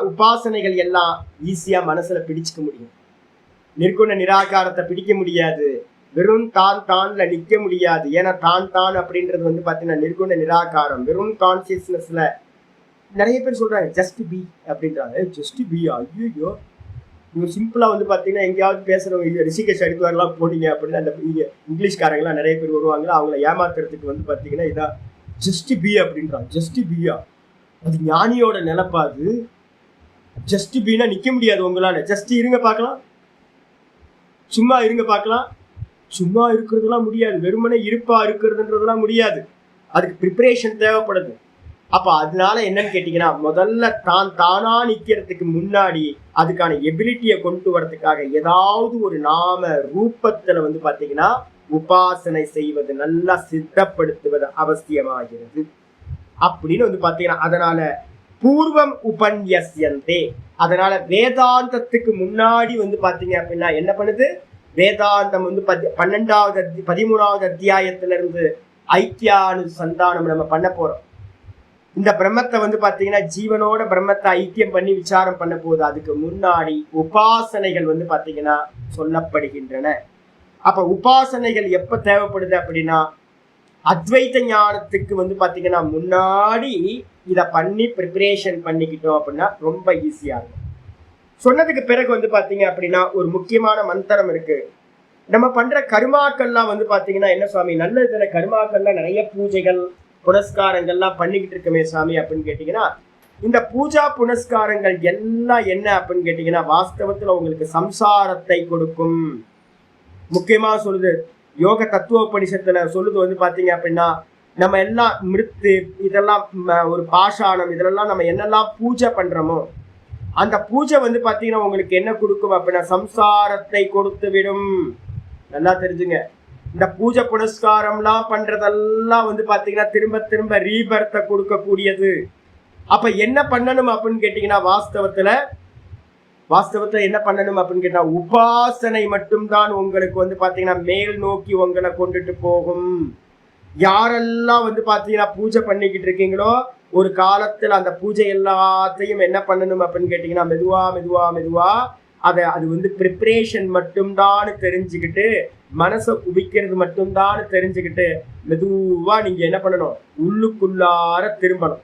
உபாசனைகள் எல்லாம் ஈஸியா மனசுல பிடிச்சுக்க முடியும். நிர்குண நிராகாரத்தை பிடிக்க முடியாது, வெறும் தான்ல நிக்க முடியாது. ஏன்னா தான் அப்படின்றது வந்து பாத்தீங்கன்னா நிர்குண நிராகாரம். வெறும் கான்சியஸ்னஸ்ல நிறைய பேர் சொல்றாங்க ஜஸ்ட் பி அப்படின்றாங்க. ஜஸ்ட் பி, ஐயோ நீங்க சிம்பிளா வந்து பாத்தீங்கன்னா எங்கேயாவது பேசுறவங்க ரிஷிகேஷ் அடித்துவாரெல்லாம் போனீங்க அப்படின்னு அந்த இங்கிலீஷ்காரங்களாம் நிறைய பேர் வருவாங்க. அவங்கள ஏமாத்துறதுக்கு வந்து பாத்தீங்கன்னா இதான் ஜஸ்ட் பி அப்படின்றாங்க. ஜஸ்ட் பியா அது ஞானியோட நிலப்பாது. ஜஸ்ட் பீனா நிக்க முடியாது உங்களால. ஜஸ்ட் இருங்க பார்க்கலாம், சும்மா இருங்க பார்க்கலாம். சும்மா இருக்கிறதுலாம் முடியாது, வெறுமனே இருப்பா இருக்கிறதுன்றதுலாம் முடியாது. அதுக்கு ப்ரிப்பரேஷன் தேவைப்படுது. அப்ப அதனால என்னன்னு கேட்டீங்கன்னா, முதல்ல தானா நிக்கிறதுக்கு முன்னாடி அதுக்கான எபிலிட்டியை கொண்டு வரதுக்காக ஏதாவது ஒரு நாம ரூபத்துல பாத்தீங்கன்னா உபாசனை செய்வது, நல்லா சித்தப்படுத்துவது அவசியமாகிறது அப்படின்னு பாத்தீங்கன்னா, அதனால பூர்வம் உபன்யஸ்யந்தே. அதனால வேதாந்தத்துக்கு முன்னாடி பாத்தீங்க அப்படின்னா என்ன பண்ணுது, வேதாந்தம் 13வது அத்தியாயத்துல இருந்து ஐக்கியானுசந்தானம் நம்ம பண்ண போறோம். இந்த பிரம்மத்தை பாத்தீங்கன்னா ஜீவனோட பிரம்மத்தை ஐக்கியம் பண்ணி விசாரம் பண்ண போது அதுக்கு முன்னாடி உபாசனைகள் பாத்தீங்கன்னா சொல்லப்படுகின்றன. அப்ப உபாசனைகள் எப்ப தேவைப்படுது அப்படின்னா, அத்வைத ஞானத்துக்கு பாத்தீங்கன்னா முன்னாடி இத பண்ணி ப்ரிப்பரேஷன் பண்ணிக்கிட்டோம் அப்படின்னா ரொம்ப ஈஸியா இருக்கும். சொன்னதுக்கு பிறகு பாத்தீங்க அப்படின்னா ஒரு முக்கியமான மந்திரம் இருக்கு. நம்ம பண்ற கர்மாக்கள்லாம் பாத்தீங்கன்னா என்ன சுவாமி, நல்ல கர்மாக்கள்லாம் நிறைய பூஜைகள் புனஸ்காரங்கள்லாம் பண்ணிக்கிட்டு இருக்கமே சாமி அப்படின்னு கேட்டீங்கன்னா, இந்த பூஜா புனஸ்காரங்கள் எல்லாம் என்ன அப்படின்னு கேட்டீங்கன்னா வாஸ்தவத்துல உங்களுக்கு சம்சாரத்தை கொடுக்கும். முக்கியமா சொல்லுது யோக தத்துவ உபநிஷத்துல சொல்லுது பாத்தீங்க அப்படின்னா, நம்ம எல்லாம் மிருத்து இதெல்லாம் ஒரு பாஷாணம் இதெல்லாம் நம்ம என்னெல்லாம் பூஜை பண்றோமோ அந்த பூஜை பாத்தீங்கன்னா உங்களுக்கு என்ன கொடுக்கும் அப்படின்னா சம்சாரத்தை கொடுத்து விடும். நல்லா தெரிஞ்சுங்க, இந்த பூஜை புனஸ்காரம்லாம் பண்றதெல்லாம் பாத்தீங்கன்னா திரும்ப திரும்ப ரீபர்த்தை கொடுக்கக்கூடியது. அப்ப என்ன பண்ணணும் அப்படின்னு கேட்டீங்கன்னா வாஸ்தவத்துல என்ன பண்ணணும் அப்படின்னு கேட்டா உபாசனை மட்டும்தான் உங்களுக்கு பாத்தீங்கன்னா மேல் நோக்கி உங்களை கொண்டுட்டு போகும். யாரெல்லாம் பாத்தீங்கன்னா பூஜை பண்ணிக்கிட்டு இருக்கீங்களோ ஒரு காலத்துல அந்த பூஜை எல்லாத்தையும் என்ன பண்ணணும் அப்படின்னு கேட்டீங்கன்னா மெதுவா மெதுவா மெதுவா அது ப்ரிப்பரேஷன் மட்டும்தான் தெரிஞ்சுக்கிட்டு, மனசை குவிக்கிறது மட்டும்தான் தெரிஞ்சுக்கிட்டு மெதுவா நீங்க என்ன பண்ணணும், உள்ளுக்குள்ளார திரும்பணும்.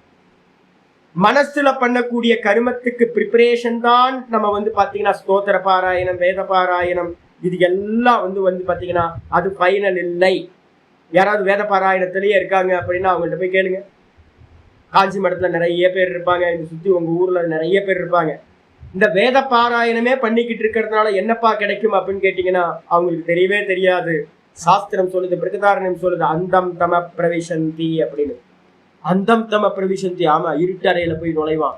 மனசுல பண்ணக்கூடிய கருமத்துக்கு ப்ரிப்பரேஷன் தான் நம்ம பாத்தீங்கன்னா ஸ்தோத்திர பாராயணம், வேத பாராயணம், இது எல்லாம் பாத்தீங்கன்னா அது ஃபைனல் இல்லை. யாராவது வேத பாராயணத்திலேயே இருக்காங்க அப்படின்னா அவங்கள்ட்ட போய் கேளுங்க. காஞ்சி மடத்துல நிறைய பேர் இருப்பாங்க, இந்த சுத்தி உங்க ஊர்ல நிறைய பேர் இருப்பாங்க. இந்த வேத பாராயணமே பண்ணிக்கிட்டு இருக்கிறதுனால என்னப்பா கிடைக்கும் அப்படின்னு கேட்டீங்கன்னா அவங்களுக்கு தெரியவே தெரியாது. சாஸ்திரம் சொல்லுது, பிரகதாரணம் சொல்லுது, அந்தம் தம பிரவிசந்தி அப்படின்னு. அந்தம் தம பிரவிசந்தி, ஆமா, இருட்டறையில போய் நுழைவான்.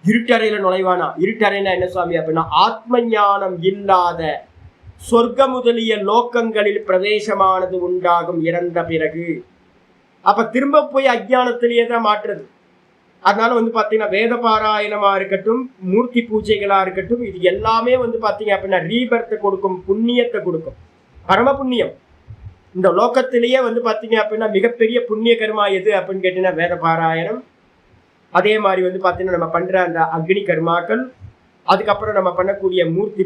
இருட்டறையில நுழைவானா? இருட்டறைனா என்ன சுவாமி அப்படின்னா ஆத்ம ஞானம் இல்லாத சொர்க்க முதலிய லோக்கங்களில் பிரவேசமானது உண்டாகும் இறந்த பிறகு. அப்ப திரும்ப போய் அஜ்ஞானத்திலேயே தான் மாற்றுறது. அதனால பாத்தீங்கன்னா வேத பாராயணமா இருக்கட்டும், மூர்த்தி பூஜைகளா இருக்கட்டும், இது எல்லாமே பாத்தீங்க அப்படின்னா ரீபர்த்தை கொடுக்கும், புண்ணியத்தை கொடுக்கும், பரம புண்ணியம். இந்த லோகத்திலேயே பாத்தீங்க அப்படின்னா மிகப்பெரிய புண்ணிய கர்மா எது அப்படின்னு கேட்டீங்கன்னா வேத பாராயணம். அதே மாதிரி பாத்தீங்கன்னா நம்ம பண்ற அந்த அக்னி கர்மாக்கள், அதுக்கப்புறம் நம்ம பண்ணக்கூடிய மூர்த்தி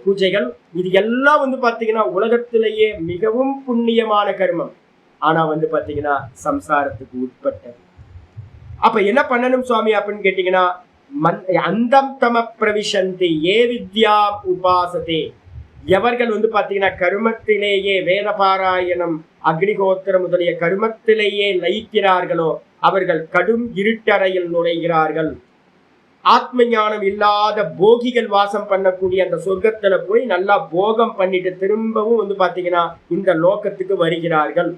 பூஜைகள், இது எல்லாம் பாத்தீங்கன்னா உலகத்திலேயே மிகவும் புண்ணியமான கர்மம். ஆனா பாத்தீங்கன்னா சம்சாரத்துக்கு உட்பட்டது. அப்ப என்ன பண்ணணும் சுவாமி அப்படின்னு கேட்டீங்கன்னா அந்தம் தம பிரவிசந்தி ஏ வித்யா உபாசதே. எவர்கள் பாத்தீங்கன்னா கருமத்திலேயே வேத பாராயணம், அக்னிகோத்திரம் முதலிய கருமத்திலேயே லயிக்கிறார்களோ அவர்கள் கடும் இருட்டறையில் நுழைகிறார்கள். ஆத்ம ஞானம் இல்லாத போகிகள் வாசம் பண்ணக்கூடிய அந்த சொர்க்கத்துல போய் நல்லா போகம் பண்ணிட்டு திரும்பவும் பாத்தீங்கன்னா இந்த லோகத்துக்கு வருகிறார்கள்.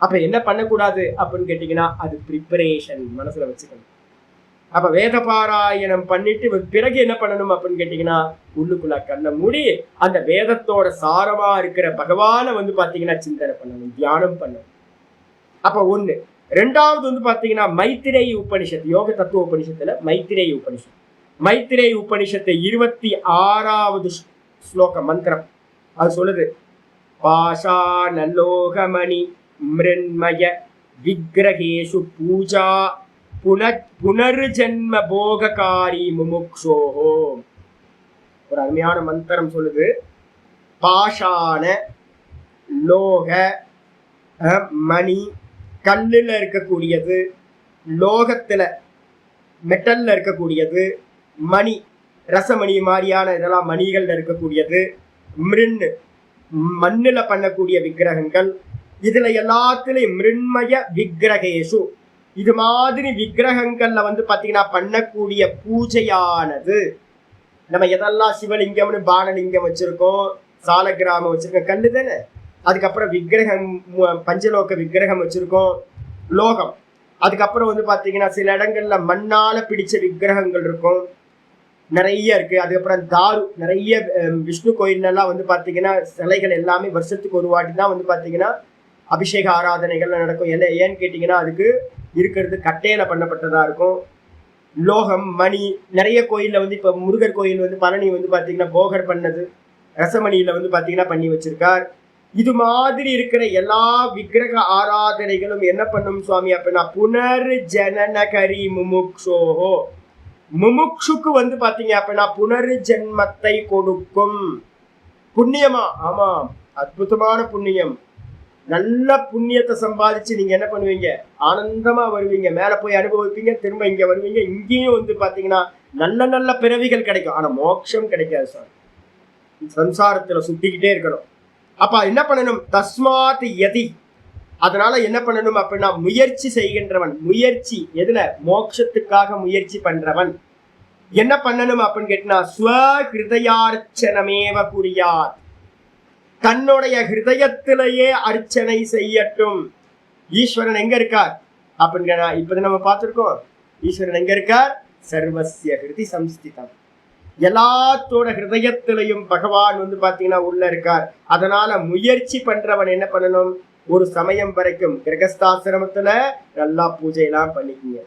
அப்ப என்ன பண்ணக்கூடாது அப்படின்னு கேட்டீங்கன்னா அது ப்ரிப்பரேஷன் மனசுல வச்சுக்கணும். அப்ப வேத பாராயணம் பண்ணிட்டு பிறகு என்ன பண்ணணும் அப்படின்னு கேட்டீங்கன்னா உள்ளுக்குள்ள கண்ணை மூடி அந்த வேதத்தோட சாரமா இருக்கிற பகவானை பாத்தீங்கன்னா சிந்தனை பண்ணணும், தியானம் பண்ணணும். அப்ப ஒண்ணு. ரெண்டாவது பாத்தீங்கன்னா மைத்திரேயி உபனிஷத்து, யோக தத்துவ உபனிஷத்துல மைத்திரேயி உபனிஷத்து. மைத்திரேயி உபனிஷத்து 26வது ஸ்லோகம் மந்திரம் அது சொல்லுது, பாஷாண லோகமணி மிருண்மய விக்கிரகேஷு பூஜா புனர்ஜன்ம போககாரி முமுக்ஷோஹோ. ஒரு அருமையான மந்திரம் சொல்லுது, பாஷாண லோக மணி, கல்லுல இருக்கக்கூடியது, லோகத்துல மெட்டல்ல இருக்கக்கூடியது, மணி ரசமணி மாதிரியான இதெல்லாம் மணிகள்ல இருக்கக்கூடியது, மிருண்ணு மண்ணுல பண்ணக்கூடிய விக்கிரகங்கள், இதுல எல்லாத்துலயும் மிருண்மய விக்கிரகேஷு இது மாதிரி விக்கிரகங்கள்ல வந்து பாத்தீங்கன்னா பண்ணக்கூடிய பூஜையானது, நம்ம எதெல்லாம் சிவலிங்கம்னு பானலிங்கம் வச்சிருக்கோம், சாலக்கிராமம் வச்சிருக்கோம், கல்லு தானே. அதுக்கப்புறம் விக்கிரகம், பஞ்சலோக விக்கிரகம் வச்சிருக்கோம், லோகம். அதுக்கப்புறம் வந்து பாத்தீங்கன்னா சில இடங்கள்ல மண்ணால பிடிச்ச விக்கிரகங்கள் இருக்கும், நிறைய இருக்கு. அதுக்கப்புறம் தாரு, நிறைய விஷ்ணு கோயில்லாம் வந்து பாத்தீங்கன்னா சிலைகள் எல்லாமே வருஷத்துக்கு ஒரு வாட்டி தான் வந்து பாத்தீங்கன்னா அபிஷேக ஆராதனைகள்லாம் நடக்கும். ஏன்னு கேட்டீங்கன்னா அதுக்கு இருக்கிறது கட்டையில பண்ணப்பட்டதா இருக்கும். லோகம், மணி, நிறைய கோயில்ல வந்து இப்ப முருகர் கோயில் வந்து பழனி வந்து பாத்தீங்கன்னா போகர் பண்ணது ரசமணியில வந்து பாத்தீங்கன்னா பண்ணி வச்சிருக்கார். இது மாதிரி இருக்கிற எல்லா விக்கிரக ஆராதனைகளும் என்ன பண்ணும் சுவாமி அப்படின்னா புனர் ஜனனகரி முமுக்ஷோஹோ, முமுக்ஷுக்கு வந்து பாத்தீங்க அப்படின்னா புனர் ஜென்மத்தை கொடுக்கும். புண்ணியமா? ஆமா, அற்புதமான புண்ணியம். நல்ல புண்ணியத்தை சம்பாதிச்சு நீங்க என்ன பண்ணுவீங்க, ஆனந்தமா வருவீங்க, மேல போய் அனுபவிப்பீங்க, திரும்ப இங்க வருவீங்க. இங்கேயும் வந்து பாத்தீங்கன்னா நல்ல நல்ல பிறவிகள் கிடைக்கும். ஆனா மோட்சம் கிடைக்காது சார், சம்சாரத்துல சுத்திக்கிட்டே இருக்கணும். அப்ப என்ன பண்ணணும், தஸ்மாத் யதி, அதனால என்ன பண்ணணும் அப்படின்னா முயற்சி செய்கின்றவன், முயற்சி எதுல, மோட்சத்துக்காக முயற்சி பண்றவன் என்ன பண்ணணும் அப்படின்னு கேட்டா ஸ்வஹிருதயார்ச்சனமேவ குறியார், தன்னுடைய ஹிருதயத்திலேயே அர்ச்சனை செய்யட்டும். ஈஸ்வரன் எங்க இருக்கார் அப்படின்னு இப்ப நம்ம பார்த்திருக்கோம். ஈஸ்வரன் எங்க இருக்கார், சர்வஸ்ய ஹிருதி சம்ஸ்திதம், எல்லாத்தோட ஹிருதயத்திலையும் பகவான் வந்து பாத்தீங்கன்னா உள்ள இருக்கார். அதனால முயற்சி பண்றவன் என்ன பண்ணணும், ஒரு சமயம் வரைக்கும் கிரகஸ்தாசிரமத்துல நல்லா பூஜையெல்லாம் பண்ணிக்கீங்க,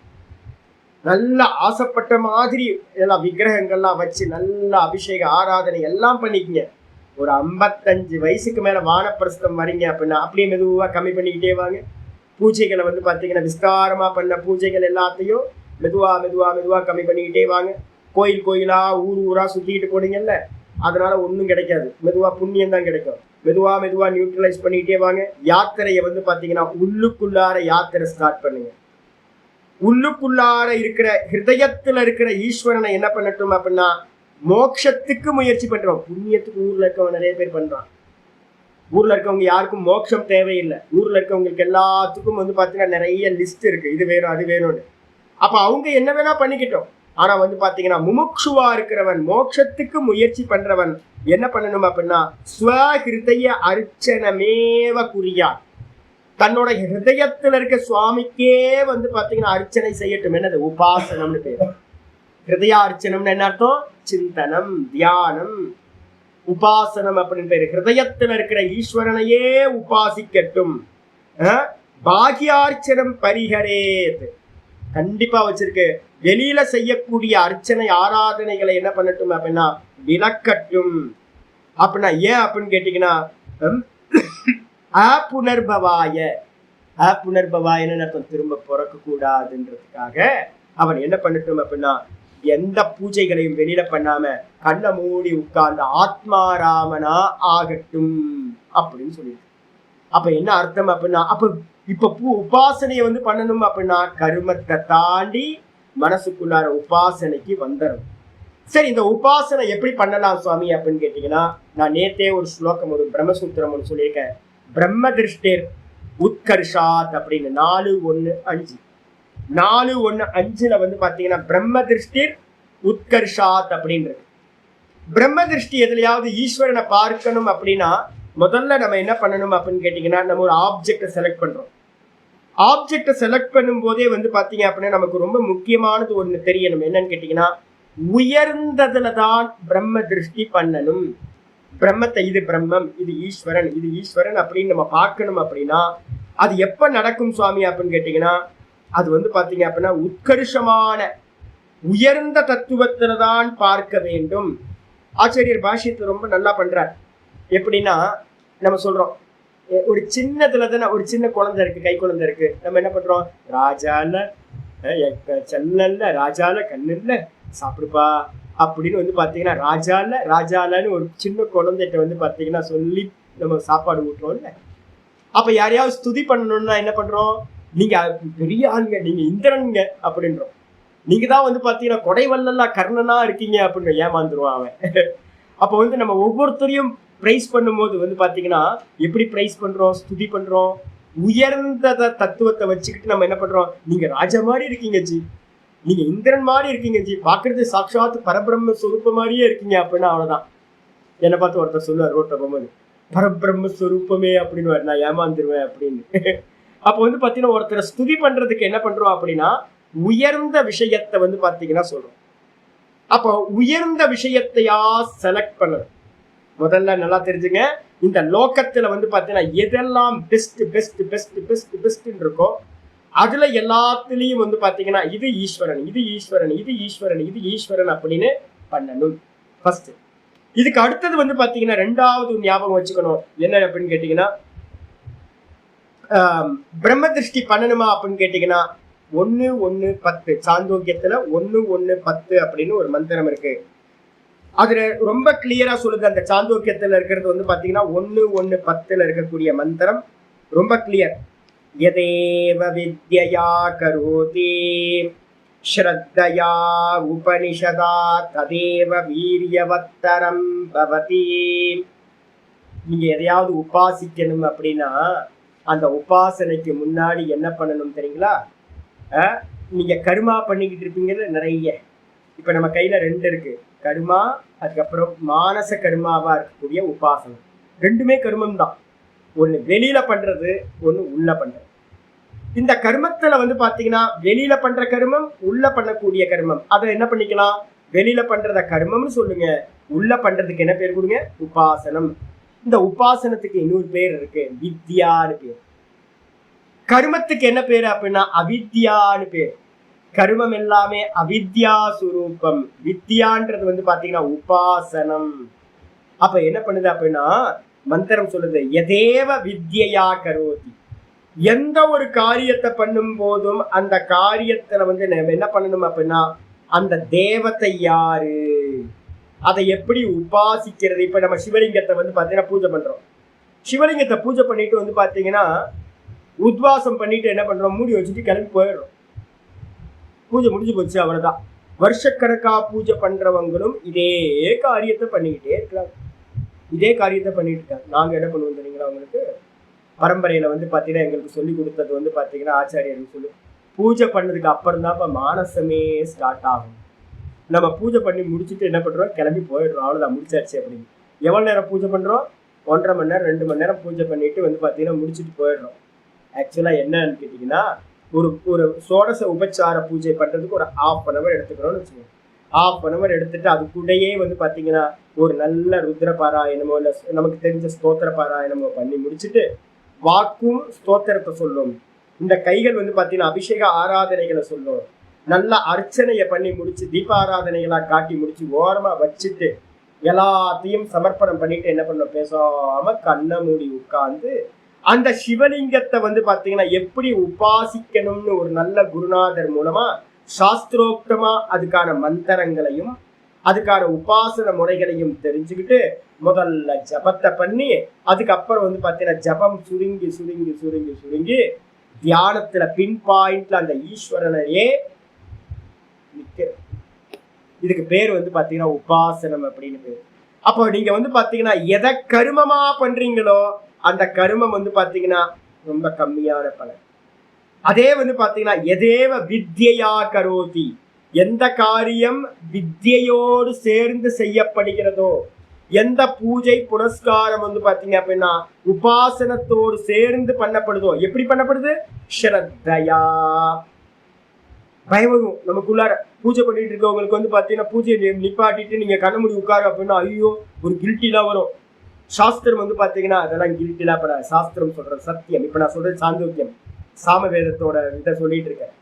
நல்ல ஆசைப்பட்ட மாதிரி எல்லாம் விக்கிரகங்கள்லாம் வச்சு நல்ல அபிஷேக ஆராதனை எல்லாம் பண்ணிக்கங்க. ஒரு 55 வயசுக்கு மேல வானப்பிரஸ்தம் வரீங்க அப்படின்னா அப்படியே மெதுவா கம்மி பண்ணிக்கிட்டே வாங்க. பூஜைகளை வந்து பாத்தீங்கன்னா விஸ்தாரமா பண்ண பூஜைகள் எல்லாத்தையும் மெதுவா மெதுவா மெதுவா கம்மி பண்ணிக்கிட்டே வாங்க. கோயில் கோயிலா ஊர் ஊரா சுத்திக்கிட்டு போனீங்கல்ல, அதனால ஒன்றும் கிடைக்காது, மெதுவா புண்ணியம் தான் கிடைக்கும். மெதுவா மெதுவா நியூட்ரலைஸ் பண்ணிக்கிட்டே வாங்க. யாத்திரையை வந்து பாத்தீங்கன்னா உள்ளுக்குள்ளார யாத்திரை ஸ்டார்ட் பண்ணுங்க. உள்ளுக்குள்ளார இருக்கிற ஹிருதயத்துல இருக்கிற ஈஸ்வரனை என்ன பண்ணட்டும் அப்படின்னா மோட்சத்துக்கு முயற்சி பண்றோம். புண்ணியத்துக்கு ஊர்ல இருக்கவங்க நிறைய பேர் பண்றான். ஊர்ல இருக்கவங்க யாருக்கும் மோட்சம் தேவையில்லை. ஊர்ல இருக்கவங்களுக்கு எல்லாத்துக்கும் வந்து பாத்தீங்கன்னா நிறைய லிஸ்ட் இருக்கு, இது வேணும் அது வேணும்னு. அப்ப அவங்க என்ன வேணா பண்ணிக்கிட்டோம். ஆனா வந்து பாத்தீங்கன்னா முமுக்ஷுவா இருக்கிறவன், மோட்சத்துக்கு முயற்சி பண்றவன் என்ன பண்ணணும் அப்படின்னா ஸ்வஹிருதய அர்ச்சனமேவ குறியா, தன்னோட ஹிருதயத்துல இருக்க சுவாமிக்கே வந்து பாத்தீங்கன்னா அர்ச்சனை செய்யட்டும். என்னது, உபாசனம்னு பேரு. ஹிருதயார்ச்சனம்னு என்ன அர்த்தம், சிந்தனம், தியானம். உபாசனம் அப்படின்னு பேரு. ஹிருதயத்துல இருக்கிற ஈஸ்வரனையே உபாசிக்கட்டும். பாகியார்ச்சனம் பரிஹரேத், கண்டிப்பா வச்சிருக்கு. வெளியில செய்யக்கூடிய அர்ச்சனை ஆராதனைகளை என்ன பண்ணட்டும் அப்படின்னா விலக்கட்டும். அப்படின்னா ஏன் அப்படின்னு கேட்டீங்கன்னா அப்புனர்பவாய, அப்புனர்பவாயன்னு அர்த்தம் திரும்ப பிறக்க கூடாதுன்றதுக்காக அவன் என்ன பண்ணட்டும் அப்படின்னா எந்த பூஜைகளையும் வெளியில பண்ணாம கண்ணை மூடி உட்கார்ந்து ஆத்மாராமனா ஆகட்டும் அப்படின்னு சொல்லியிருக்கு. அப்ப என்ன அர்த்தம் அப்படின்னா அப்ப இப்ப உபாசனையை வந்து பண்ணணும் அப்படின்னா கர்மத்தை தாண்டி மனசுக்குள்ளார உபாசனைக்கு வந்துடும். சரி, இந்த உபாசனை எப்படி பண்ணலாம் சுவாமி அப்படின்னு கேட்டீங்கன்னா நான் நேத்தே ஒரு ஸ்லோகம், ஒரு பிரம்மசூத்திரம் ஒன்று சொல்லியிருக்கேன். பிரம்ம திருஷ்டேர் உத்கர்ஷாத் அப்படின்னு 4:1-5 4:1-5 வந்து பாத்தீங்கன்னா பிரம்ம திருஷ்டிர் உத்கர்ஷாத் அப்படின்றது. பிரம்ம திருஷ்டி எதுலையாவது ஈஸ்வரனை பார்க்கணும் அப்படின்னா முதல்ல நம்ம என்ன பண்ணணும் அப்படின்னு கேட்டீங்கன்னா நம்ம ஒரு ஆப்ஜெக்டை செலக்ட் பண்றோம். ஆப்ஜெக்டை செலக்ட் பண்ணும் போதே வந்து பாத்தீங்க அப்படின்னா நமக்கு ரொம்ப முக்கியமானது ஒண்ணு தெரியணும். என்னன்னு கேட்டீங்கன்னா உயர்ந்ததுல தான் பிரம்ம திருஷ்டி பண்ணணும். பிரம்மத்தை இது பிரம்மம், இது ஈஸ்வரன், இது ஈஸ்வரன் அப்படின்னு நம்ம பார்க்கணும். அப்படின்னா அது எப்ப நடக்கும் சுவாமி அப்படின்னு கேட்டீங்கன்னா அது வந்து பாத்தீங்க அப்படின்னா உத்கர்ஷமான உயர்ந்த தத்துவத்துல தான் பார்க்க வேண்டும். ஆச்சாரியர் பாஷ்யத்தை ரொம்ப நல்லா பண்றார். எப்படின்னா நம்ம சொல்றோம் ஒரு சின்னதுல தானே, ஒரு சின்ன குழந்தை இருக்கு, கை குழந்தை இருக்கு, நம்ம என்ன பண்றோம், ராஜால செல்லல்ல, ராஜால கண்ணு இல்ல, சாப்பிடுப்பா அப்படின்னு வந்து பாத்தீங்கன்னா ராஜாலன்னு ஒரு சின்ன குழந்தைகிட்ட வந்து பாத்தீங்கன்னா சொல்லி நம்ம சாப்பாடு ஊட்டுறோம்ல. அப்ப யாரையாவது ஸ்துதி பண்ணணும்னா என்ன பண்றோம், நீங்க பெரிய ஆளுங்க, நீங்க இந்திரனுங்க அப்படின்றோம். நீங்க தான் வந்து பாத்தீங்கன்னா கொடைவல்லா கர்ணனா இருக்கீங்க அப்படின்னு ஏமாந்துருவான் அவன். அப்ப வந்து நம்ம ஒவ்வொருத்தரையும் பிரைஸ் பண்ணும்போது வந்து பாத்தீங்கன்னா எப்படி பிரைஸ் பண்றோம், ஸ்துதி பண்றோம், உயர்ந்த தத்துவத்தை வச்சுக்கிட்டு நம்ம என்ன பண்றோம், நீங்க ராஜா மாதிரி இருக்கீங்க ஜி, நீங்க இந்திரன் மாதிரி இருக்கீங்க ஜி, பாக்குறது சாட்சாத் பரபிரம்ம ஸ்வரூப மாதிரியே இருக்கீங்க அப்படின்னா அவ்வளவுதான். என்னை பார்த்து ஒருத்தர் சொல்லுவார் ரோட்ட போகும்போது, பரபிரம்ம ஸ்வரூபமே அப்படின்னு நான் ஏமாந்துருவேன் அப்படின்னு. அப்போ வந்து பாத்தீங்கன்னா ஒருத்தரை ஸ்துதி பண்றதுக்கு என்ன பண்றோம் அப்படின்னா உயர்ந்த விஷயத்தை வந்து பாத்தீங்கன்னா சொல்றோம். அப்போ உயர்ந்த விஷயத்தையா செலக்ட் பண்ணணும். முதல்ல நல்லா தெரிஞ்சுங்க, இந்த லோகத்துல வந்து பாத்தீங்கன்னா எதெல்லாம் best best best best best இருக்கோ அதுல எல்லாத்துலயும் வந்து பாத்தீங்கன்னா இது ஈஸ்வரன், இது ஈஸ்வரன், இது ஈஸ்வரன், இது ஈஸ்வரன் அப்படின்னு பண்ணணும் ஃபர்ஸ்ட். இதுக்கு அடுத்தது வந்து பாத்தீங்கன்னா ரெண்டாவது ஞாபகம் வச்சுக்கணும் என்ன அப்படின்னு கேட்டீங்கன்னா, பிரம்ம திருஷ்டி பண்ணணுமா அப்படின்னு கேட்டீங்கன்னா 1:1:10 சாந்தோக்கியத்துல 1:1:10 அப்படின்னு ஒரு மந்திரம் இருக்கு. அதுல ரொம்ப கிளியரா சொல்லுது. அந்த சாந்தோக்கியத்துல இருக்கிறது வந்து பாத்தீங்கன்னா 1:1:10 இருக்கக்கூடிய மந்திரம் ரொம்ப கிளியர். யதேவ வித்யயா கரோதி ஸ்ரத்தயா உபனிஷதா ததேவ வீரியவத்தரம் பவதி. நீங்க எதையாவது உபாசிக்கணும் அப்படின்னா அந்த உபாசனைக்கு முன்னாடி என்ன பண்ணணும் தெரியுங்களா? நீங்க கர்மா பண்ணிக்கிட்டு இருப்பீங்கல்ல நிறைய. இப்ப நம்ம கையில 2 இருக்கு, கர்மா, அதுக்கப்புறம் மானச கர்மாவா இருக்கக்கூடிய உபாசனம். ரெண்டுமே கர்மம் தான். ஒண்ணு வெளியில பண்றது, ஒண்ணு உள்ள பண்றது. இந்த கர்மத்துல வந்து பாத்தீங்கன்னா வெளியில பண்ற கர்மம், உள்ள பண்ணக்கூடிய கர்மம். அதை என்ன பண்ணிக்கலாம், வெளியில பண்றத கர்மம்னு சொல்லுங்க, உள்ள பண்றதுக்கு என்ன பேர் கொடுங்க, உபாசனம். இந்த உபாசனத்துக்கு இன்னொரு பேர் இருக்கு, வித்யான்னு பேர். கர்மத்துக்கு என்ன பேரு அப்படின்னா அவித்யான்னு பேர். கர்மம் எல்லாமே அவித்யா சுரூபம். வித்யான்றது வந்து பாத்தீங்கன்னா உபாசனம். அப்ப என்ன பண்ணுது அப்படின்னா மந்திரம் சொல்லுது, எதேவ வித்யா கரோதி. எந்த ஒரு காரியத்தை பண்ணும் போதும் அந்த காரியத்துல வந்து நம்ம என்ன பண்ணணும் அப்படின்னா அந்த தேவத்தை யாரு, அதை எப்படி உபாசிக்கிறது. இப்ப நம்ம சிவலிங்கத்தை வந்து பாத்தீங்கன்னா பூஜை பண்றோம். சிவலிங்கத்தை பூஜை பண்ணிட்டு வந்து பாத்தீங்கன்னா உத்வாசம் பண்ணிட்டு என்ன பண்றோம், மூடி வச்சுட்டு கிளம்பி போயிடுறோம். பூஜை முடிஞ்சு போச்சு, அவ்வளவுதான். வருஷக்கணக்கா பூஜை பண்றவங்களும் இதே காரியத்தை பண்ணிக்கிட்டே இருக்கலாம். இதே காரியத்தை பண்ணிட்டு இருக்காங்க. நாங்க என்ன பண்ணுவோம் தெரியுங்களா, அவங்களுக்கு பரம்பரையில வந்து பாத்தீங்கன்னா எங்களுக்கு சொல்லி கொடுத்தது வந்து பாத்தீங்கன்னா ஆச்சாரியர்கள் சொல்லி பூஜை பண்ணதுக்கு அப்புறம் தான் இப்ப மானசமே ஸ்டார்ட் ஆகும். நம்ம பூஜை பண்ணி முடிச்சுட்டு என்ன பண்றோம், கிளம்பி போயிடுறோம், அவ்வளவுதான், முடிச்சாச்சு அப்படின்னு. எவ்வளவு நேரம் பூஜை பண்றோம், 1.5 மணி நேரம் 2 மணி நேரம் பூஜை பண்ணிட்டு வந்து பாத்தீங்கன்னா முடிச்சுட்டு போயிடுறோம். ஆக்சுவலா என்னன்னு கேட்டீங்கன்னா ஒரு சோடச உபச்சார பூஜை பண்றதுக்கு ஒரு 1/2 hour எடுத்துக்கிறோம்னு வச்சுக்கோங்க. 1/2 hour எடுத்துட்டு அது கூடயே வந்து பாத்தீங்கன்னா ஒரு நல்ல ருத்ர பாராயணமோ இல்ல நமக்கு தெரிஞ்ச ஸ்தோத்திர பாராயணமோ பண்ணி முடிச்சுட்டு வாக்கும் ஸ்தோத்திரத்தை சொல்லும். இந்த கைகள் வந்து பாத்தீங்கன்னா அபிஷேக ஆராதனைகளை சொல்லும். நல்ல அர்ச்சனையை பண்ணி முடிச்சு தீபாராதனைகளா காட்டி முடிச்சு ஓரமா வச்சுட்டு எல்லாத்தையும் சமர்ப்பணம் பண்ணிட்டு என்ன பண்ணோம், பேசாம கண்ணை மூடி உட்கார்ந்து அந்த சிவலிங்கத்தை வந்து பாத்தீங்கன்னா எப்படி உபாசிக்கணும்னு ஒரு நல்ல குருநாதர் மூலமா சாஸ்திரோக்தமா அதுக்கான மந்திரங்களையும் அதுக்கான உபாசன முறைகளையும் தெரிஞ்சுக்கிட்டு முதல்ல ஜபத்தை பண்ணி அதுக்கப்புறம் வந்து பாத்தீங்கன்னா ஜபம் சுருங்கி சுருங்கி சுருங்கி சுருங்கி தியானத்துல பின் பாயிண்ட்ல அந்த ஈஸ்வரனையே நிக்க. இதுக்கு பேர் வந்து பாத்தீங்கன்னா உபாசனம் அப்படின்னு பேர். அப்போ நீங்க வந்து பாத்தீங்கன்னா எதை கருமமா பண்றீங்களோ அந்த கருமம் வந்து பாத்தீங்கன்னா ரொம்ப கம்மியான பலன். அதே வந்து பாத்தீங்கன்னா எதேவ வித்யா கரோதி, எந்த காரியம் வித்யோடு சேர்ந்து செய்யப்படுகிறதோ, எந்த பூஜை புனஸ்காரம் வந்து பாத்தீங்க அப்படின்னா உபாசனத்தோடு சேர்ந்து பண்ணப்படுதோ. எப்படி பண்ணப்படுது, ஸ்ரத்தையா. பயவரும் நமக்குள்ளார பூஜை பண்ணிட்டு இருக்கவங்களுக்கு வந்து பாத்தீங்கன்னா பூஜையை நிப்பாட்டிட்டு நீங்க கண்ண மூடி உட்காரு அப்படின்னா ஐயோ ஒரு கில்ட்டிலாம் வரும். சாஸ்திரம் வந்து பாத்தீங்கன்னா அதெல்லாம் கில்ட்டிலாம் பட, சாஸ்திரம் சொல்றது சத்தியம். இப்ப நான் சொல்றது சாந்தோக்கியம், சாமவேதத்தோட இதை சொல்லிட்டு இருக்கேன்.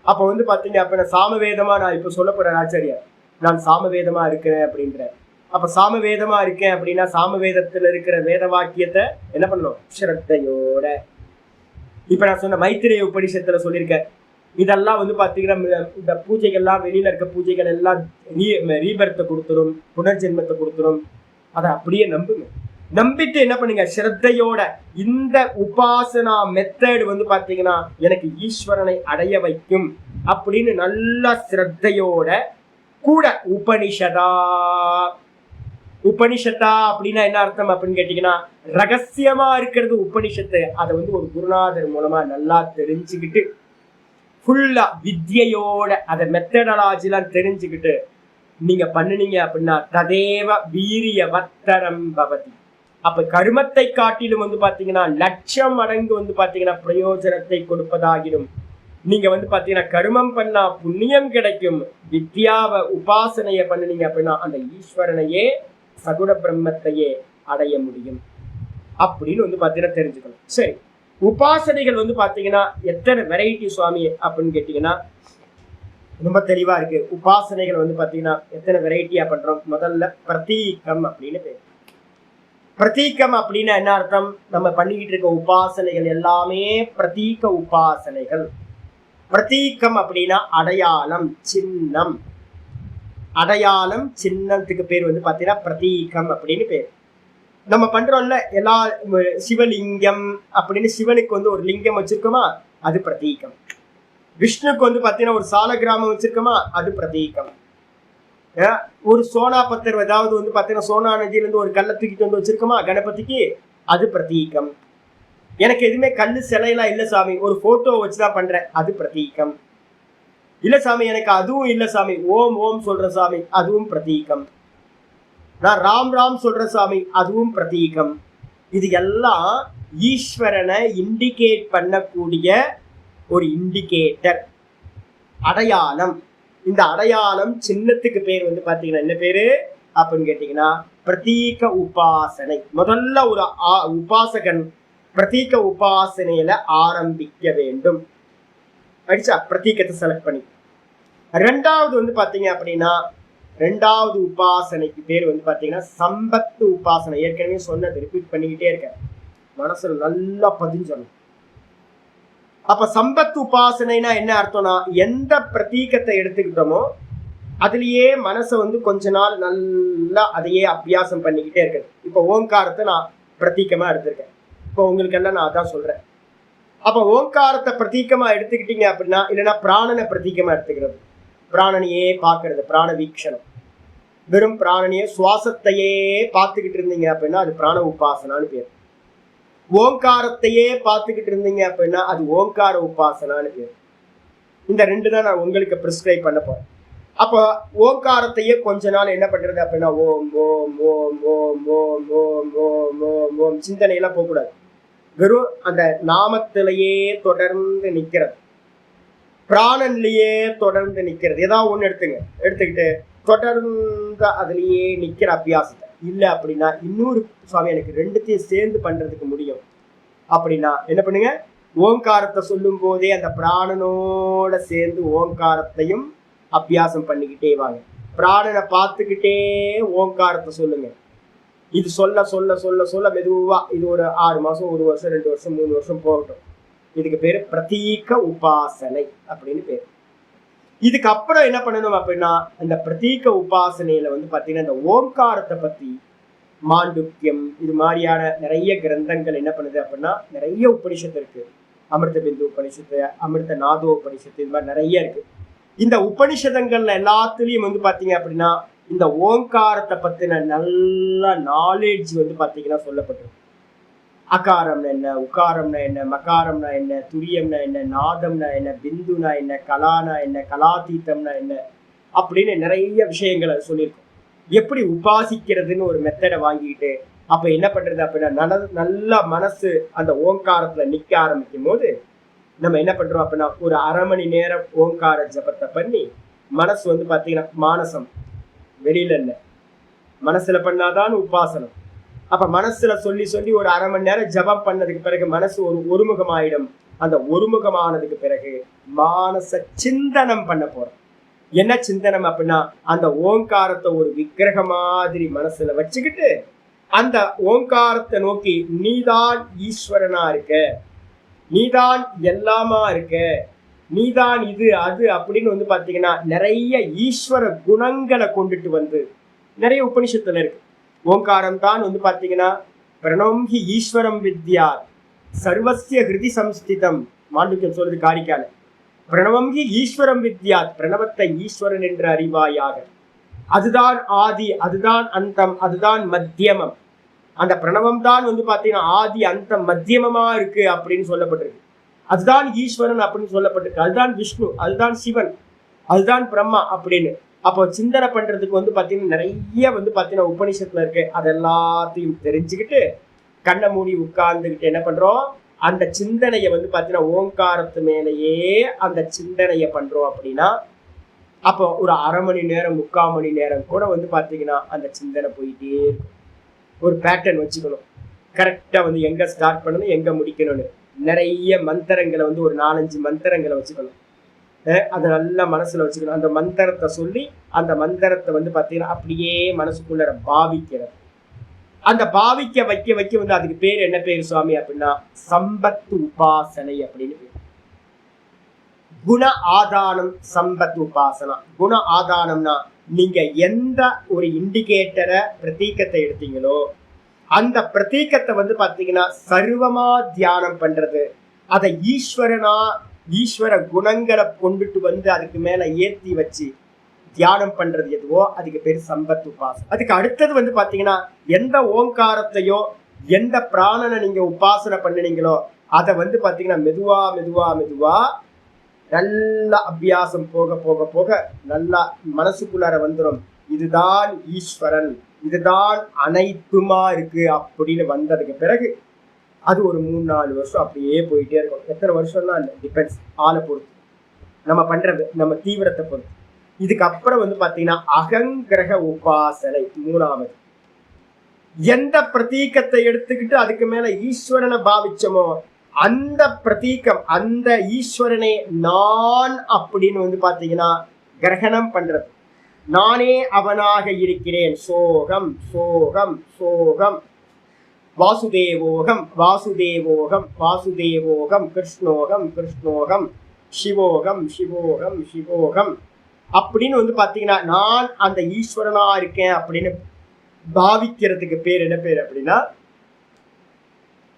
அப்ப வந்து பாத்தீங்க அப்படின்னா சாமவேதமா நான் இப்ப சொல்ல போறேன் ஆச்சாரியார், நான் சாமவேதமா இருக்கிறேன் அப்படின்ற. அப்ப சாமவேதமா இருக்கேன் அப்படின்னா சாமவேதத்துல இருக்கிற வேத வாக்கியத்தை என்ன பண்ணணும், ஸ்ரத்தையோட. இப்ப நான் சொன்ன மைத்திரேய உபனிஷத்துல சொல்லியிருக்கேன். இதெல்லாம் வந்து பாத்தீங்கன்னா இந்த பூஜைகள்லாம் வெளியில இருக்க பூஜைகள் எல்லாம் ரீபர்த்தை கொடுத்துரும், புனர்ஜென்மத்தை கொடுத்துரும். அதை அப்படியே நம்புங்க. நம்பிட்டு என்ன பண்ணுங்க, ஸ்ரத்தையோட இந்த உபாசனா மெத்தட் வந்து பாத்தீங்கன்னா எனக்கு ஈஸ்வரனை அடைய வைக்கும் அப்படின்னு நல்ல ஸ்ரத்தையோட கூட உபனிஷதா உபனிஷத்தா அப்படின்னா என்ன அர்த்தம் அப்படின்னு கேட்டீங்கன்னா, ரகசியமா இருக்கிறது உபனிஷத்து. அதை வந்து ஒரு குருநாதர் மூலமா நல்லா தெரிஞ்சுக்கிட்டு ஃபுல்லா வித்யோட அதை மெத்தடாலஜிலாம் தெரிஞ்சுக்கிட்டு நீங்க பண்ணுனீங்க அப்படின்னா ததேவ வீரியவத்தரம் பவதி. அப்ப கர்மத்தை காட்டிலும் வந்து பாத்தீங்கன்னா லட்சம் மடங்கு வந்து பாத்தீங்கன்னா பிரயோஜனத்தை கொடுப்பதாகிடும். நீங்க வந்து பாத்தீங்கன்னா கர்மம் பண்ணா புண்ணியம் கிடைக்கும், வித்யாவை உபாசனைய பண்ணுனீங்க அப்படின்னா அந்த ஈஸ்வரனையே சகுண பிரம்மத்தையே அடைய முடியும் அப்படின்னு வந்து பாத்தீங்கன்னா தெரிஞ்சுக்கணும். சரி, உபாசனைகள் வந்து பாத்தீங்கன்னா எத்தனை வெரைட்டி சுவாமி அப்படின்னு கேட்டீங்கன்னா ரொம்ப தெளிவா இருக்கு. உபாசனைகள் வந்து பாத்தீங்கன்னா எத்தனை வெரைட்டியா பண்றோம். முதல்ல பிரதீகம் அப்படின்னு பேர். பிரதீகம் அப்படின்னா என்ன அர்த்தம்? நம்ம பண்ணிக்கிட்டு இருக்க உபாசனைகள் எல்லாமே பிரதீக உபாசனைகள். பிரதீகம் அப்படின்னா அடையாளம், சின்னம். அடையாளம், சின்னத்துக்கு பேர் வந்து பாத்தீங்கன்னா பிரதீகம் அப்படின்னு பேர். நம்ம பண்றோம்ல எல்லா சிவலிங்கம் அப்படின்னு சிவனுக்கு வந்து ஒரு லிங்கம் வச்சிருக்கோமா, அது பிரதீகம். விஷ்ணுக்கு வந்து பாத்தீங்கன்னா ஒரு சால கிராமம் வச்சிருக்கோமா, அது பிரதீகம். ஒரு சோனா பத்தர் ஏதாவது வந்து பாத்தீங்கன்னா சோனா நதியில இருந்து ஒரு கல்லை தூக்கிட்டு வந்து வச்சிருக்கோமா கணபதிக்கு, அது பிரதீகம். எனக்கு எதுவுமே கல்லு சிலையெல்லாம் இல்ல சாமி, ஒரு போட்டோ வச்சுதான் பண்றேன், அது பிரதீகம். இல்ல சாமி எனக்கு அதுவும் இல்ல சாமி, ஓம் ஓம் சொல்ற சாமி, அதுவும் பிரதீகம். நான் ராம் ராம் சொல்ற சாமி, அதுவும் பிரதீகம். இது எல்லாம் ஈஸ்வரனை இண்டிகேட் பண்ணக்கூடிய ஒரு இண்டிகேட்டர், அடையாளம். இந்த அடையாளம் சின்னத்துக்கு பேர் வந்து பாத்தீங்கன்னா என்ன பேரு அப்படின்னு கேட்டீங்கன்னா பிரதீக உபாசனை. முதல்ல ஒரு உபாசகன் பிரதீக உபாசனையில ஆரம்பிக்க வேண்டும். அடிச்சா பிரதீகத்தை செலக்ட் பண்ணி. ரெண்டாவது வந்து பாத்தீங்க அப்படின்னா ரெண்டாவது உபாசனைக்கு பேர் வந்து பாத்தீங்கன்னா சம்பத்து உபாசனை. ஏற்கனவே சொன்னது ரிப்பீட் பண்ணிக்கிட்டே இருக்கேன், மனசுல நல்லா பதிஞ்சணும். அப்ப சம்பத்து உபாசனைனா என்ன அர்த்தம்னா, எந்த பிரதீகத்தை எடுத்துக்கிட்டோமோ அதுலயே மனசை வந்து கொஞ்ச நாள் நல்லா அதையே அபியாசம் பண்ணிக்கிட்டே இருக்கு. இப்போ ஓங்காரத்தை நான் பிரதீகமா எடுத்திருக்கேன், இப்போ உங்களுக்கு எல்லாம் நான் அதான் சொல்றேன். அப்ப ஓங்காரத்தை பிரதீகமா எடுத்துக்கிட்டீங்க அப்படின்னா, இல்லைன்னா பிராணனை பிரதீகமா எடுத்துக்கிறது, பிராணனையே பார்க்கறது, பிராண வீக்ஷணம். வெறும் பிராணனையே சுவாசத்தையே பார்த்துக்கிட்டு இருந்தீங்க அப்படின்னா அது பிராண உபாசனான்னு பேர். ஓங்காரத்தையே பார்த்துக்கிட்டு இருந்தீங்க அப்படின்னா அது ஓங்கார உபாசனான்னு பேர். இந்த ரெண்டு தான் நான் உங்களுக்கு பிரிஸ்கிரைப் பண்ண போறேன். அப்போ ஓங்காரத்தையே கொஞ்ச நாள் என்ன பண்றது அப்படின்னா ஓம் ஓம் ஓம் ஓம் ஓம் ஓம் ஓம் ஓம் ஓம் சிந்தனையெல்லாம் போகக்கூடாது. வெறும் அந்த நாமத்திலேயே தொடர்ந்து நிக்கிறது, பிராணன்லயே தொடர்ந்து நிக்கிறது. ஏதாவது ஒண்ணு எடுத்துக்கிட்டு தொடர்ந்து அதுலயே நிக்கிற அபியாசத்தை. இல்லை அப்படின்னா இன்னொரு சுவாமி எனக்கு ரெண்டுத்தையும் சேர்ந்து பண்றதுக்கு முடியும் அப்படின்னா என்ன பண்ணுங்க, ஓங்காரத்தை சொல்லும் போதே அந்த பிராணனோட சேர்ந்து ஓங்காரத்தையும் அபியாசம் பண்ணிக்கிட்டே வாங்க. பிராணனை பார்த்துக்கிட்டே ஓங்காரத்தை சொல்லுங்க. இது சொல்ல சொல்ல சொல்ல சொல்ல மெதுவா இது ஒரு 6 மாசம் 1 வருஷம் 2 வருஷம் 3 வருஷம் போகட்டும். இதுக்கு பேரு பிரதீக உபாசனை அப்படின்னு பேரு. இதுக்கப்புறம் என்ன பண்ணணும் அப்படின்னா, இந்த பிரதீக உபாசனையில வந்து பாத்தீங்கன்னா இந்த ஓங்காரத்தை பத்தி மாண்டுக்கியம் இது மாதிரியான நிறைய கிரந்தங்கள் என்ன பண்ணுது அப்படின்னா, நிறைய உபனிஷத்து இருக்கு. அமிர்த பிந்து உபனிஷத்து, அமிர்த நாதோ உபனிஷத்து, இது மாதிரி நிறைய இருக்கு. இந்த உபனிஷதங்கள்ல எல்லாத்துலயும் வந்து பாத்தீங்க அப்படின்னா இந்த ஓங்காரத்தை பத்தின நல்ல நாலேஜ் வந்து பாத்தீங்கன்னா சொல்லப்பட்டிருக்கு. அகாரம்னா என்ன, உகாரம்னா என்ன, மகாரம்னா என்ன, துரியம்னா என்ன, நாதம்னா என்ன, பிந்துனா என்ன, கலானா என்ன, கலாதீத்தம்னா என்ன அப்படின்னு நிறைய விஷயங்களை சொல்லியிருக்கோம். எப்படி உபாசிக்கிறதுன்னு ஒரு மெத்தடை வாங்கிட்டு அப்ப என்ன பண்றது அப்படின்னா நல்லா மனசு அந்த ஓங்காரத்துல நிக்க ஆரம்பிக்கும் போது நம்ம என்ன பண்றோம் அப்படின்னா ஒரு 1/2 மணி நேரம் ஓங்கார ஜபத்தை பண்ணி மனசு வந்து பாத்தீங்கன்னா மானசம் வெளியில இல்லை, மனசுல பண்ணாதான் உபாசனம். அப்ப மனசுல சொல்லி சொல்லி ஒரு 1/2 மணி நேரம் ஜபம் பண்ணதுக்கு பிறகு மனசு ஒருமுகம் ஆயிடும். அந்த ஒருமுகமானதுக்கு பிறகு மானச சிந்தனம் பண்ண போறோம். என்ன சிந்தனம் அப்படின்னா அந்த ஓங்காரத்தை ஒரு விக்கிரக மாதிரி மனசுல வச்சுக்கிட்டு அந்த ஓங்காரத்தை நோக்கி நீதான் ஈஸ்வரனா இருக்க, நீதான் எல்லாமா இருக்க, நீதான் இது அது அப்படின்னு வந்து பாத்தீங்கன்னா நிறைய ஈஸ்வர குணங்களை கொண்டுட்டு வந்து நிறைய உபனிஷத்துல இருக்கு. ஓங்காரம் தான் வந்து பாத்தீங்கன்னா பிரணவம் ஹி ஈஸ்வரம் வித்யா சர்வஸ்ய ஹிருதி சம்ஸ்திதம். மாண்டூக்கியம் சொல்றது காரிக்கால. பிரணவம் ஹி ஈஸ்வரம் வித்யா, பிரணவத்தை ஈஸ்வரன் என்று அறிவாயாக. அதுதான் ஆதி, அதுதான் அந்தம், அதுதான் மத்தியமம். அந்த பிரணவம் தான் வந்து பாத்தீங்கன்னா ஆதி அந்தம் மத்தியமமா இருக்கு அப்படின்னு சொல்லப்பட்டிருக்கு. அதுதான் ஈஸ்வரன் அப்படின்னு சொல்லப்பட்டிருக்கு. அதுதான் விஷ்ணு, அதுதான் சிவன், அதுதான் பிரம்மா அப்படின்னு. அப்போ சிந்தனை பண்றதுக்கு வந்து பாத்தீங்கன்னா நிறைய வந்து பாத்தீங்கன்னா உபனிஷத்துல இருக்கு. அது எல்லாத்தையும் தெரிஞ்சுக்கிட்டு கண்ணை மூடி உட்கார்ந்துக்கிட்டு என்ன பண்றோம், அந்த சிந்தனையை வந்து பாத்தீங்கன்னா ஓங்காரத்து மேலேயே அந்த சிந்தனையை பண்றோம் அப்படின்னா அப்போ ஒரு அரை மணி நேரம் 3/4 மணி நேரம் கூட வந்து பாத்தீங்கன்னா அந்த சிந்தனை போயிட்டே இருக்கும். ஒரு பேட்டர்ன் வச்சுக்கணும், கரெக்டா வந்து எங்க ஸ்டார்ட் பண்ணணும் எங்க முடிக்கணும்னு. நிறைய மந்திரங்களை வந்து ஒரு 4-5 மந்திரங்களை வச்சுக்கணும். அதை நல்லா மனசுல வச்சுக்கணும். அந்த மந்திரத்தை சொல்லி அந்த மந்திரத்தை வந்து பாத்தீங்கன்னா அப்படியே மனசுக்குள்ள பாவிக்கிறது. அந்த பாவிக்க வைக்க வைக்க வந்து அதுக்கு பேர் என்ன பேர் சுவாமி அப்படின்னா சம்பத்து உபாசனை அப்படின்னு பேர். குண ஆதானம் சம்பத் உபாசனா. குண ஆதானம்னா நீங்க எந்த ஒரு இண்டிகேட்டரை பிரதீகத்தை எடுத்தீங்களோ அந்த பிரதீகத்தை வந்து பாத்தீங்கன்னா சர்வமா தியானம் பண்றது, அதை ஈஸ்வர குணங்களை கொண்டுட்டு வந்து அதுக்கு மேல ஏத்தி வச்சு தியானம் பண்றது எதுவோ அதுக்கு பேர் சம்பத் உபாசனை. அதுக்கு அடுத்தது வந்து பாத்தீங்கன்னா எந்த ஓங்காரத்தையோ எந்த பிராணனை நீங்க உபாசனை பண்ணினீங்களோ அதை வந்து பாத்தீங்கன்னா மெதுவா மெதுவா மெதுவா நல்லா அபியாசம் போக போக போக நல்லா மனசுக்குள்ளார வந்துடும். இதுதான் ஈஸ்வரன், இதுதான் அனைத்துமா இருக்கு அப்படின்னு வந்ததுக்கு பிறகு அது ஒரு 3-4 வருஷம் அப்படியே போயிட்டே இருக்கும். எத்தனை வருஷம்னா டிபெண்ட்ஸ், ஆளை பொறுத்து, நம்ம பண்றது, நம்ம தீவிரத்தை பொறுத்து. இதுக்கப்புறம் வந்து பாத்தீங்கன்னா அகங்கிரக உபாசனை 3வது. எந்த பிரதீகத்தை எடுத்துக்கிட்டு அதுக்கு மேல ஈஸ்வரனை பாவிச்சோமோ அந்த பிரதீகம், அந்த ஈஸ்வரனே நான் அப்படின்னு வந்து பாத்தீங்கன்னா கிரகணம் பண்றது. நானே அவனாக இருக்கிறேன். சோகம் சோகம் சோகம், வாசுதேவோகம் வாசுதேவோகம் வாசுதேவோகம், கிருஷ்ணோகம் கிருஷ்ணோகம், சிவோகம் சிவோகம் சிவோகம் அப்படின்னு வந்து பாத்தீங்கன்னா நான் அந்த ஈஸ்வரனா இருக்கேன் அப்படின்னு பாவிக்கிறதுக்கு பேர் என்ன பேர் அப்படின்னா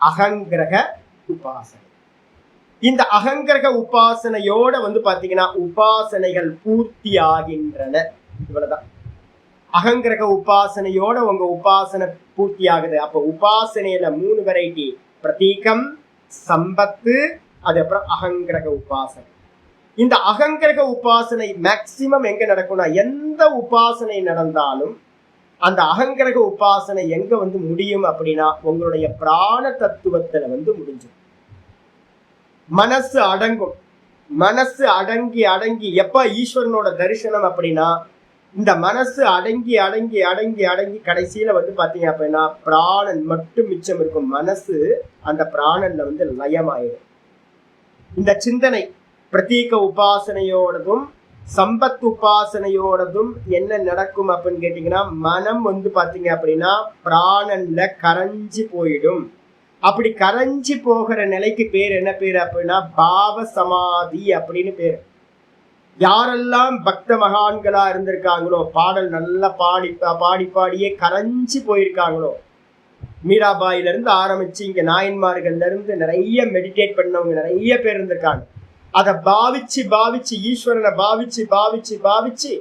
அகங்கிரக உபாசனை. இந்த அகங்கிரக உபாசனையோட வந்து பாத்தீங்கன்னா உபாசனைகள் பூர்த்தி ஆகின்றன. இவ்வளவுதான். அகங்கிரக உபாசனையோட உங்க உபாசனை பூர்த்தி ஆகுது. அப்ப உபாசனையில 3 வெரைட்டி, பிரதீகம், சம்பத்து, அதுக்கப்புறம் அகங்கிரக உபாசனை. இந்த அகங்கிரக உபாசனை மேக்சிமம் எங்க நடக்கும்னா எந்த உபாசனை நடந்தாலும் அந்த அகங்கிரக உபாசனை எங்க வந்து முடியும் அப்படின்னா உங்களுடைய பிராண தத்துவத்துல வந்து முடிஞ்சிடும். மனசு அடங்கும். மனசு அடங்கி அடங்கி எப்ப ஈஸ்வரனோட தரிசனம் அப்படின்னா இந்த மனசு அடங்கி அடங்கி அடங்கி அடங்கி கடைசியில வந்து பாத்தீங்க அப்படின்னா பிராணன் மட்டும் மிச்சம் இருக்கும். மனசு அந்த பிராணன்ல வந்து லயமாயிடும். இந்த சிந்தனை பிரதீக உபாசனையோடதும் சம்பத் உபாசனையோடதும் என்ன நடக்கும் அப்படின்னு கேட்டீங்கன்னா மனம் வந்து பாத்தீங்க அப்படின்னா பிராணன்ல கரைஞ்சி போயிடும். அப்படி கரைஞ்சி போகிற நிலைக்கு பேர் என்ன பேர் அப்படின்னா பாவ சமாதி அப்படின்னு பேரு. யாரெல்லாம் பக்த மகான்களா இருந்திருக்காங்களோ, பாடல் நல்லா பாடி பாடி பாடியே கரைஞ்சி போயிருக்காங்களோ, மீராபாயில இருந்து ஆரம்பிச்சு இங்க நாயன்மார்கள்ல இருந்து நிறைய மெடிடேட் பண்ணவங்க நிறைய பேர் இருந்திருக்காங்க. அதை பாவிச்சு பாவிச்சு ஈஸ்வரனை பாவிச்சு பாவிச்சு பாவிச்சு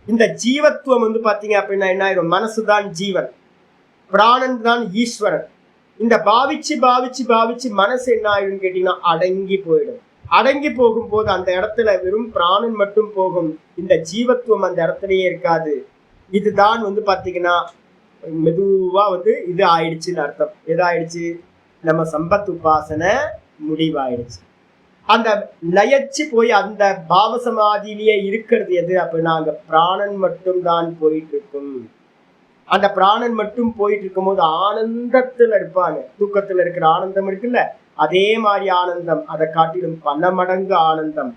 இந்த ஜீவத்துவம் வந்து பாத்தீங்க அப்படின்னா என்ன ஆயிடும், மனசுதான் ஜீவன், பிராணன் தான் ஈஸ்வரன். இந்த பாவிச்சு பாவிச்சு பாவிச்சு மனசு என்ன ஆயிடும் கேட்டீங்கன்னா அடங்கி போயிடும். அடங்கி போகும்போது அந்த இடத்துல வெறும் பிராணன் மட்டும் போகும், இந்த ஜீவத்துவம் அந்த இடத்துலயே இருக்காது. இதுதான் வந்து பாத்தீங்கன்னா மெதுவா வந்து இது ஆயிடுச்சுன்னு அர்த்தம். எதாயிடுச்சு, நம்ம சம்பத் உபாசனை முடிவாயிடுச்சு. அந்த லயச்சு போய் அந்த பாவசமாதியிலேயே இருக்கிறது எது அப்படின்னா அங்க பிராணன் மட்டும் தான் போயிட்டு இருக்கும். அந்த பிராணன் மட்டும் போயிட்டு இருக்கும் போது ஆனந்தத்துல இருப்பாங்க. தூக்கத்துல இருக்கிற ஆனந்தம் இருக்குல்ல, அதே மாதிரி ஆனந்தம், அதை காட்டிலும் பல மடங்கு ஆனந்தம்,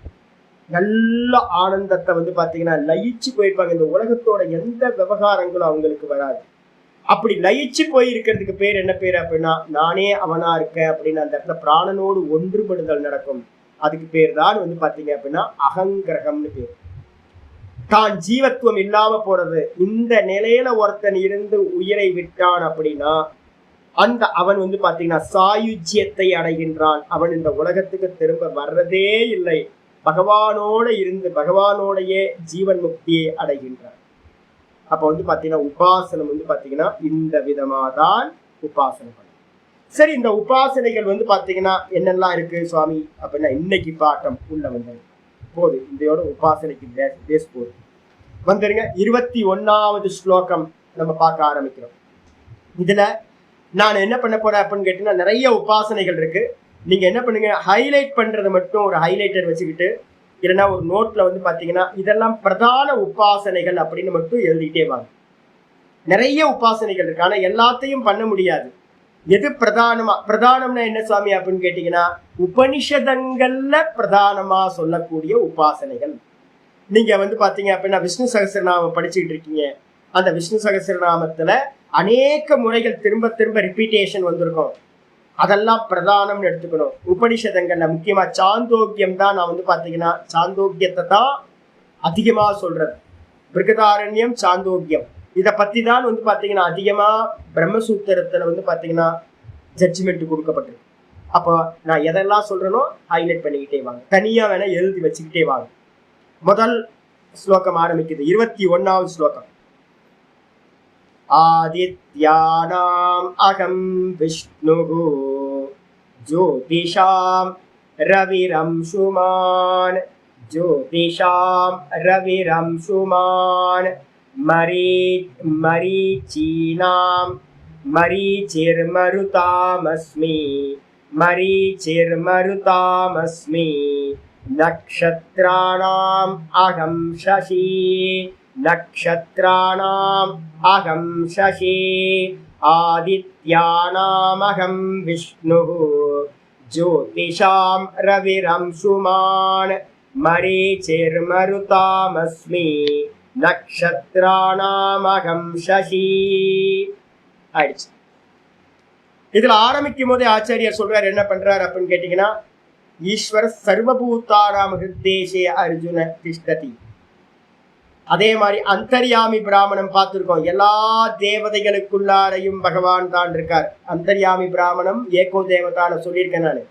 நல்ல ஆனந்தத்தை வந்து பாத்தீங்கன்னா லயிச்சு போயிருப்பாங்க. இந்த உலகத்தோட எந்த விவகாரங்களும் அவங்களுக்கு வராது. அப்படி லயிச்சு போய் இருக்கிறதுக்கு பேர் என்ன பேர் அப்படின்னா நானே அவனா இருக்கேன் அப்படின்னு அந்த இடத்துல பிராணனோடு ஒன்றுபடுதல் நடக்கும். அதுக்கு பேர் தான் வந்து பாத்தீங்க அப்படின்னா அகங்கிரகம்னு பேர். தான் ஜீவத்துவம் இல்லாம போறது. இந்த நிலையில ஒருத்தன் இருந்து உயிரை விட்டான் அப்படின்னா அந்த அவன் வந்து பாத்தீங்கன்னா சாயுஜ்யத்தை அடைகின்றான். அவன் இந்த உலகத்துக்கு திரும்ப வர்றதே இல்லை. பகவானோட இருந்து பகவானோடையே ஜீவன் முக்தியை அடைகின்றான். அப்ப வந்து பாத்தீங்கன்னா உபாசனம் வந்து பாத்தீங்கன்னா இந்த விதமா தான் உபாசனை பண்ணணும். சரி, இந்த உபாசனைகள் வந்து பாத்தீங்கன்னா என்னெல்லாம் இருக்கு சுவாமி அப்படின்னா, இன்னைக்கு பாட்டம் உள்ள வந்தது போது இதையோட உபாசனைக்கு பேஸ் போது வந்துருங்க. 21வது ஸ்லோகம் நம்ம பார்க்க ஆரம்பிக்கிறோம். இதுல நான் என்ன பண்ண போறேன் அப்படின்னு கேட்டீங்கன்னா, நிறைய உபாசனைகள் இருக்கு. நீங்க என்ன பண்ணுங்க, ஹைலைட் பண்றதை மட்டும் ஒரு ஹைலைட்டர் வச்சுக்கிட்டு, இல்லைன்னா ஒரு நோட்ல வந்து பாத்தீங்கன்னா இதெல்லாம் பிரதான உபாசனைகள் அப்படின்னு மட்டும் எழுதிட்டே வாங்க. நிறைய உபாசனைகள் இருக்கு, ஆனா எல்லாத்தையும் பண்ண முடியாது. எது பிரதானம்னா என்ன சுவாமி அப்படின்னு கேட்டீங்கன்னா, உபனிஷதங்கள்ல பிரதானமா சொல்லக்கூடிய உபாசனைகள். நீங்க வந்து பாத்தீங்க அப்படின்னா விஷ்ணு சகஸ்ரநாமம் படிச்சுக்கிட்டு இருக்கீங்க. அந்த விஷ்ணு சகஸ்ரநாமத்துல அநேக முறைகள் திரும்ப திரும்ப ரிப்பீட்டேஷன் வந்திருக்கும். அதெல்லாம் பிரதானம்னு எடுத்துக்கணும். உபனிஷதங்கள்ல முக்கியமா சாந்தோக்கியம் தான். நான் வந்து பாத்தீங்கன்னா சாந்தோக்கியத்தை தான் அதிகமா சொல்றது. பிருகதாரண்யம், சாந்தோக்கியம், இதை பத்தி தான் வந்து பாத்தீங்கன்னா அதிகமா பிரம்மசூத்திரத்துல வந்து பாத்தீங்கன்னா ஜட்ஜ்மெண்ட் கொடுக்கப்பட்டிருக்கு. அப்போ நான் எதெல்லாம் சொல்றேனோ ஹைலைட் பண்ணிக்கிட்டே வாங்க, தனியா வேணா எழுதி வச்சுக்கிட்டே வாங்க. முதல் ஸ்லோகம் ஆரம்பிக்குது, 21வது ஸ்லோகம். ஆதித்யானாம் அகம் விஷ்ணுஹு ஜோதிஷாம் ரவிரம்சுமான் ஜோதிஷாம் ரவிரம்சுமான் மரீச்சீனாம் மரீச்சிர்மருதாமஸ்மி மரீச்சிர்மருதாமஸ்மி நக்ஷத்ராணாம் அகம் சசி நக்ஷத்ராணாம் அகம் சசி ஆதித்யானாம் அகம் விஷ்ணுஹு ஜோதிஷாம் ரவிரம்சுமான் மரீச்சிர்மருதாமஸ்மி நக்ஷத்ராணாம் அகம் சசி. ஆயிடுச்சு. இதுல ஆரம்பிக்கும் போதே ஆச்சாரியர் சொல்றாரு, என்ன பண்றாரு அப்படின்னு கேட்டீங்கன்னா, ஈஸ்வர சர்வபூதானாம் ஹிருதேஷே அர்ஜுன திஷ்டதி. அதே மாதிரி அந்தர்யாமி பிராமணம் பார்த்திருக்கோம். எல்லா தேவதைகளுக்குள்ளாரையும் பகவான் தான் இருக்கார். அந்தர்யாமி பிராமணம் ஏகோ தேவதான சொல்லியிருக்கேன் நான்.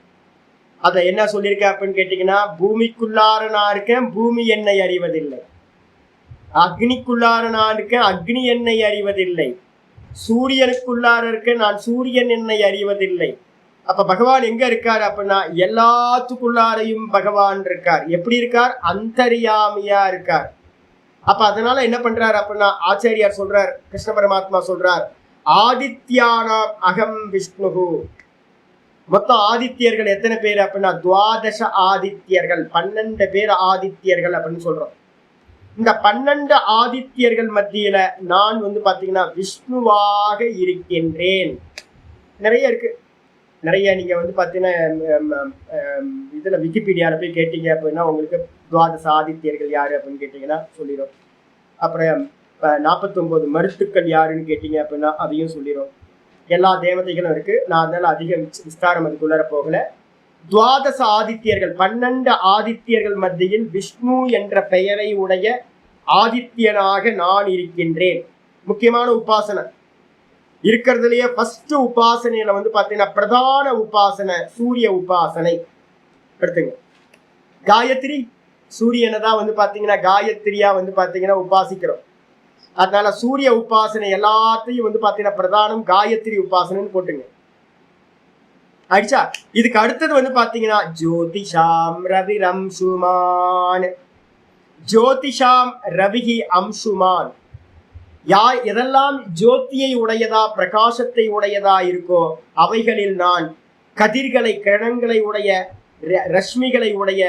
அதை என்ன சொல்லியிருக்கேன் அப்படின்னு கேட்டீங்கன்னா, பூமிக்குள்ளார நான் இருக்கேன், பூமி என்னை அறிவதில்லை. அக்னிக்குள்ளார நான் இருக்கேன், அக்னி என்னை அறிவதில்லை. சூரியனுக்குள்ளார இருக்க, நான் சூரியன் என்னை அறிவதில்லை. அப்ப பகவான் எங்க இருக்கார் அப்படின்னா, எல்லாத்துக்குள்ளாரையும் பகவான் இருக்கார். எப்படி இருக்கார்? அந்தர்யாமியா இருக்கார். அப்ப அதனால என்ன பண்றாரு அப்படின்னா, ஆச்சாரியார் சொல்றார், கிருஷ்ண பரமாத்மா சொல்றார், ஆதித்யானாம் அகம் விஷ்ணுஹு. மொத்தம் ஆதித்யர்கள் எத்தனை பேர் அப்படின்னா, துவாதச ஆதித்யர்கள், 12 பேர் ஆதித்யர்கள் அப்படின்னு சொல்றோம். இந்த 12 ஆதித்யர்கள் மத்தியில நான் வந்து பாத்தீங்கன்னா விஷ்ணுவாக இருக்கின்றேன். நிறைய இருக்கு, நிறைய. நீங்க வந்து பாத்தீங்கன்னா இதுல விக்கிபீடியால போய் கேட்டீங்க அப்படின்னா உங்களுக்கு துவாதச ஆதித்யர்கள் யாரு அப்படின்னு கேட்டீங்கன்னா சொல்லிடும். அப்புறம் 49 மருத்துக்கள் யாருன்னு கேட்டீங்க அப்படின்னா அதையும் சொல்லிடும். எல்லா தேவதைகளும் இருக்கு. நான் அதனால அதிக விஸ்தாரம் அதுக்குள்ளார போகல. துவாதச ஆதித்யர்கள், 12 ஆதித்யர்கள் மத்தியில் விஷ்ணு என்ற பெயரை உடைய ஆதித்யனாக நான் இருக்கின்றேன். முக்கியமான உபாசனை இருக்கிறதுலயே ஃபர்ஸ்ட் உபாசனையில வந்து பாத்தீங்கன்னா பிரதான உபாசனை சூரிய உபாசனை எடுத்துங்க. காயத்ரி சூரியனை தான் வந்து பாத்தீங்கன்னா காயத்ரியா வந்து பாத்தீங்கன்னா உபாசிக்கிறோம். அதனால சூரிய உபாசனை எல்லாத்தையும் வந்து பாத்தீங்கன்னா பிரதானம் காயத்ரி உபாசனைன்னு போட்டுங்க. ஆயிடுச்சா? இதுக்கு அடுத்தது வந்து பாத்தீங்கன்னா ஜோதிஷாம் ரவிரம்சுமான். ஜோதிஷாம் ரவிஹி அம்சுமான். எதெல்லாம் ஜோதியை உடையதா பிரகாசத்தை உடையதா இருக்கோ அவைகளில் நான் கதிர்களை கிரணங்களை உடைய ரஷ்மிகளை உடைய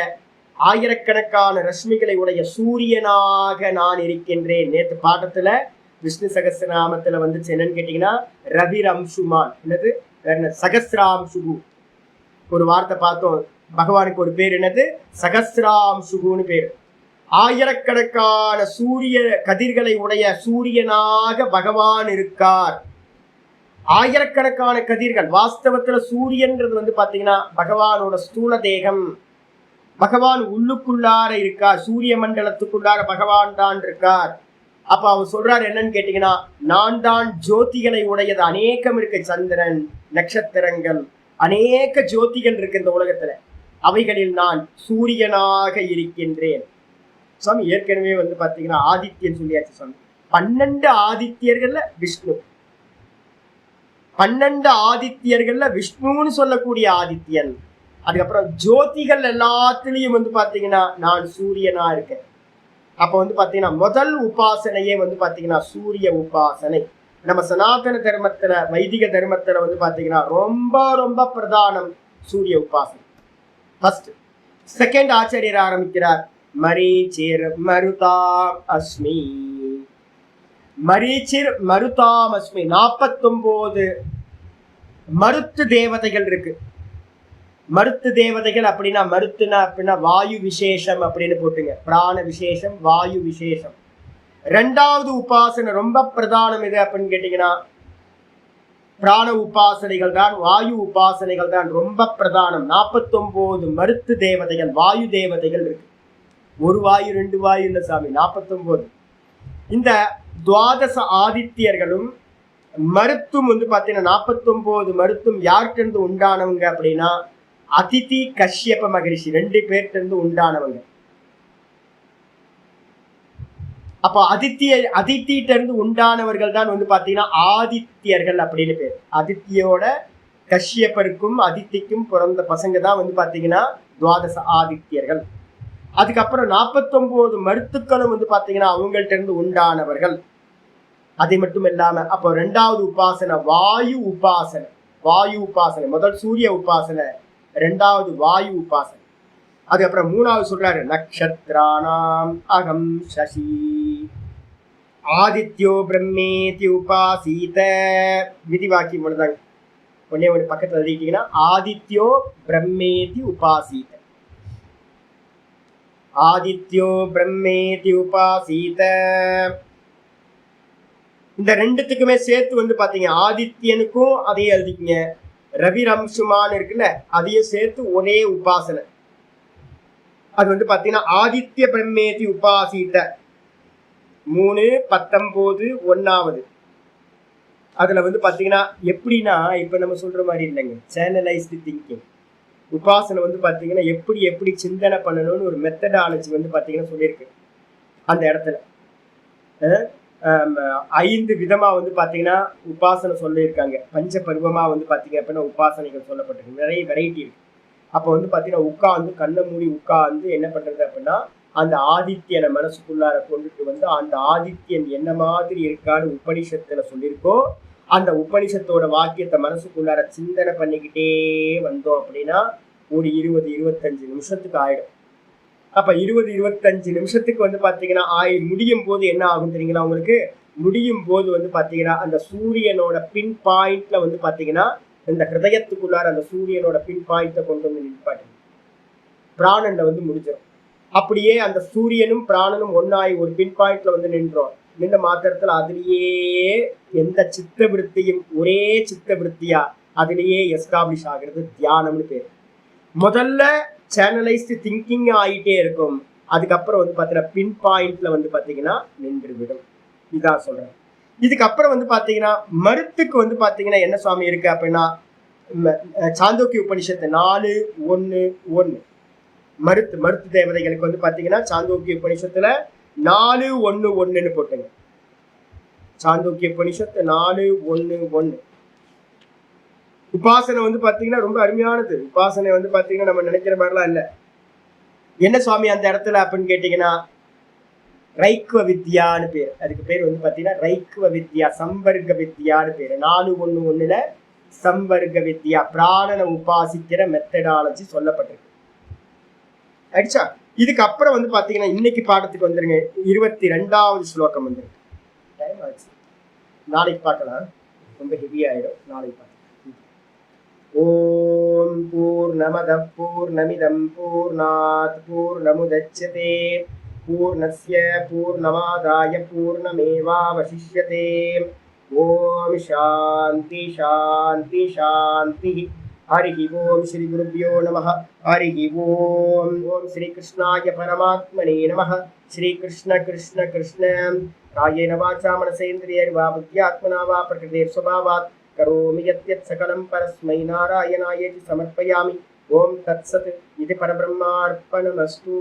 ஆயிரக்கணக்கான ரஷ்மிகளை உடைய சூரியனாக நான் இருக்கின்றேன். நேற்று பாடத்துல விஷ்ணு சகஸ்ரநாமத்துல வந்து என்னன்னு கேட்டீங்கன்னா ரவிரம்சுமான். என்னது? சகஸ்ராம்சுகு ஒரு வார்த்தை பார்த்தோம். பகவானுக்கு ஒரு பேர் என்னது? சகஸ்ராம்சுகுன்னு பேரு. ஆயிரக்கணக்கான சூரிய கதிர்களை உடைய சூரியனாக பகவான் இருக்கார். ஆயிரக்கணக்கான கதிர்கள். வாஸ்தவத்துல சூரியன்றது வந்து பாத்தீங்கன்னா பகவானோட ஸ்தூல தேகம். பகவான் உள்ளுக்குள்ளார இருக்கார், சூரிய மண்டலத்துக்குள்ளார பகவான் தான் இருக்கார். அப்ப அவர் சொல்றாரு என்னன்னு கேட்டீங்கன்னா, நான் தான் ஜோதிகளை உடையது. அநேகம் இருக்கு, சந்திரன், நட்சத்திரங்கள், அநேக ஜோதிகள் இருக்கு இந்த உலகத்துல. அவைகளில் நான் சூரியனாக இருக்கின்றேன். சுவாமி ஏற்கனவே வந்து பாத்தீங்கன்னா ஆதித்யன் சொல்லியாச்சு சுவாமி. 12 ஆதித்யர்கள்ல விஷ்ணு, 12 ஆதித்யர்கள்ல விஷ்ணுன்னு சொல்லக்கூடிய ஆதித்யன். அதுக்கப்புறம் ஜோதிகள் எல்லாத்துலயும் வந்து பாத்தீங்கன்னா நான் சூரியனா இருக்கேன். அப்ப வந்து பாத்தீங்கன்னா முதல் உபாசனையே வந்து பாத்தீங்கன்னா சூரிய உபாசனை. நம்ம சனாதன தர்மத்துல வைதிக தர்மத்துல வந்து பாத்தீங்கன்னா ரொம்ப ரொம்ப பிரதானம் சூரிய உபாசனை. ஃபர்ஸ்ட். செகண்ட் ஆச்சாரியர் ஆரம்பிக்கிறார், மரீச்சிர் மருதாம் அஸ்மி. மரீச்சிர் மருதாம் அஸ்மி. 49 மருத்து தேவதைகள் இருக்கு. மருத்து தேவதைகள் அப்படின்னா மருத்துனா அப்படின்னா வாயு விசேஷம் அப்படின்னு போட்டுங்க. பிராண விசேஷம், வாயு விசேஷம். ரெண்டாவது உபாசனை ரொம்ப பிரதானம் எது அப்படின்னு கேட்டீங்கன்னா பிராண உபாசனைகள் தான், வாயு உபாசனைகள் தான் ரொம்ப பிரதானம். 49 மருத்து தேவதைகள், வாயு தேவதைகள் இருக்கு. ஒரு வாயு 2 வாயு இல்ல சாமி, 49. இந்த துவாதச ஆதித்யர்களும் மருத்தும் வந்து பாத்தீங்கன்னா 49 மருத்தும் யார்கிட்ட இருந்து உண்டானவங்க அப்படின்னா அதிதி கஷ்யப மகரிஷி 2 பேர்கிட்ட இருந்து உண்டானவங்க. அப்போ அதித்திட்ட இருந்து உண்டானவர்கள் தான் வந்து பாத்தீங்கன்னா ஆதித்யர்கள் அப்படின்னு பேர். அதித்தியோட கஷ்யப்பருக்கும் அதித்திக்கும் பிறந்த பசங்க தான் வந்து பாத்தீங்கன்னா துவாதச ஆதித்யர்கள். அதுக்கப்புறம் 49 மருத்துக்களும் வந்து பாத்தீங்கன்னா அவங்கள்ட்ட இருந்து உண்டானவர்கள். அது மட்டும் இல்லாம அப்போ ரெண்டாவது உபாசனை வாயு உபாசனை. வாயு உபாசனை முதல் சூரிய உபாசனை, ரெண்டாவது வாயு உபாசனை. அதுக்கப்புறம் மூணாவது சொல்றாரு நக்ஷத்ராணாம் அகம் சசி ஆதித்யோ பிரம்மேதி உபாசீத. விதிவாக்கியம் ஒண்ணுதாங்க, ஒன்னே ஒன்று பக்கத்துல எழுதிட்டீங்கன்னா ஆதித்யோ பிரம்மேதி உபாசீத. ஆதித்யோ பிரம்மேதி உபாசீத. இந்த ரெண்டுத்துக்குமே சேர்த்து வந்து பாத்தீங்க ஆதித்யனுக்கும் அதையே எழுதிக்கங்க. ரவி ரம்சுமான் இருக்குல்ல அதையும் சேர்த்து ஒரே உபாசனை. அது வந்து பாத்தீங்கன்னா ஆதித்ய பிரம்மேதி உபாசித்த 3, 19, 1. அதுல வந்து பாத்தீங்கன்னா எப்படின்னா இப்ப நம்ம சொல்ற மாதிரி இல்லைங்க, சேனலைஸ்டு திங்கிங். உபாசனை வந்து பாத்தீங்கன்னா எப்படி எப்படி சிந்தனை பண்ணணும்னு ஒரு மெத்தடாலஜி வந்து பாத்தீங்கன்னா சொல்லியிருக்கு அந்த இடத்துல. 5 விதமா வந்து பாத்தீங்கன்னா உபாசனை சொல்லியிருக்காங்க. பஞ்ச பருவமா வந்து பாத்தீங்க அப்படின்னா உபாசனைகள் சொல்லப்பட்டிருக்கு. நிறைய வெரைட்டி இருக்கு. அப்போ வந்து பாத்தீங்கன்னா உட்காந்து கண்ணை மூடி உட்காந்து என்ன பண்றது அப்படின்னா அந்த ஆதித்யனை மனசுக்குள்ளார கொண்டுட்டு வந்து அந்த ஆதித்யன் என்ன மாதிரி இருக்கான்னு உபனிஷத்துல சொல்லியிருக்கோ அந்த உபனிஷத்தோட வாக்கியத்தை மனசுக்குள்ளார சிந்தனை பண்ணிக்கிட்டே வந்தோம் அப்படின்னா ஒரு 20-25 நிமிஷத்துக்கு ஆயிடும். அப்ப 20-25 நிமிஷத்துக்கு வந்து பாத்தீங்கன்னா முடியும் போது என்ன ஆகும் தெரியுங்களா உங்களுக்கு? முடியும் போது வந்து பாத்தீங்கன்னா அந்த சூரியனோட பின் பாயிண்ட்ல வந்து பாத்தீங்கன்னா இந்த ஹிருதயத்துக்குள்ளார அந்த சூரியனோட பின் பாயிண்ட்டை கொண்டு வந்து நிற்பாட்டு பிராணன்ல வந்து முடிஞ்சிடும். அப்படியே அந்த சூரியனும் பிராணனும் ஒன்னாயி ஒரு பின் பாயிண்ட்ல வந்து நின்றோம். நின்ற மாத்திரத்துல அதுலயே எந்த சித்த விருத்தியும் ஒரே சித்த விருத்தியா அதுலயே எஸ்டாப்ளிஷ் ஆகிறது தியானம்னு பேர். முதல்ல சேனலைஸ்டு திங்கிங் ஆகிட்டே இருக்கும். அதுக்கப்புறம் வந்து பாத்தீங்கன்னா பின் பாயிண்ட்ல வந்து பாத்தீங்கன்னா நின்று விடும். இதான் சொல்றேன். இதுக்கப்புறம் வந்து பாத்தீங்கன்னா மருத்துக்கு வந்து பாத்தீங்கன்னா என்ன சுவாமி இருக்கு அப்படின்னா சாந்தோக்கிய உபனிஷத்து 4:1:1 மருத்து தேவதைகளுக்கு வந்து பாத்தீங்கன்னா சாந்தோக்கிய உபனிஷத்துல 4:1:1 போட்டுங்க. சாந்தோக்கிய உபனிஷத்து 4:1:1. உபாசனை வந்து பாத்தீங்கன்னா ரொம்ப அருமையானது. உபாசனை வந்து பாத்தீங்கன்னா நம்ம நினைக்கிற மாதிரிலாம் இல்ல. என்ன சுவாமி அந்த இடத்துல அப்படின்னு கேட்டீங்கன்னா ரைக்வ வித்யான்னு பேர். அதுக்கு பேர் வந்து பாத்தீங்கன்னா ரைக்வ வித்யா, சம்பர்க்க வித்யான்னு பேரு. 4:1:1 சம்பர்க்க வித்யா பிராணனை உபாசிக்கிற மெத்தடாலஜி சொல்லப்பட்டிருக்கு. ஆயிடுச்சா? இதுக்கு அப்புறம் வந்து பாத்தீங்கன்னா இன்னைக்கு பாடத்துக்கு வந்துருங்க. 22வது ஸ்லோகம் வந்துருக்கு. டைம் ஆச்சு, நாளைக்கு பார்க்கலாம். ரொம்ப ஹெவி ஆயிடும், நாளைக்கு பார்க்கலாம். ஓம் பூர்ணமதః பூர்ணமிதம் பூர்ணாத் பூர்ணமுதச்யதே பூர்ணஸ்ய பூர்ணமாதாய பூர்ணமேவாவசிஷ்யதே. ஓம் சாந்தி சாந்தி சாந்தி. ஹரி ஓம் ஸ்ரீ குருப்யோ நமः. ஹரி ஓம். ஓம் ஸ்ரீ கிருஷ்ணாய பரமாத்மனே நமः. ஸ்ரீ கிருஷ்ண கிருஷ்ண கிருஷ்ண காயேன வாசா மனசேந்திரியர்வா புத்யாத்மனா வா பிரகிருதேர் ஸ்வபாவாத் கரோமி யத்யத் சகலம் பரஸ்மை நாராயணாயேதி சமர்ப்பயாமி. ஓம் தத்சத். இது பரபிரம்மார்ப்பணமஸ்து.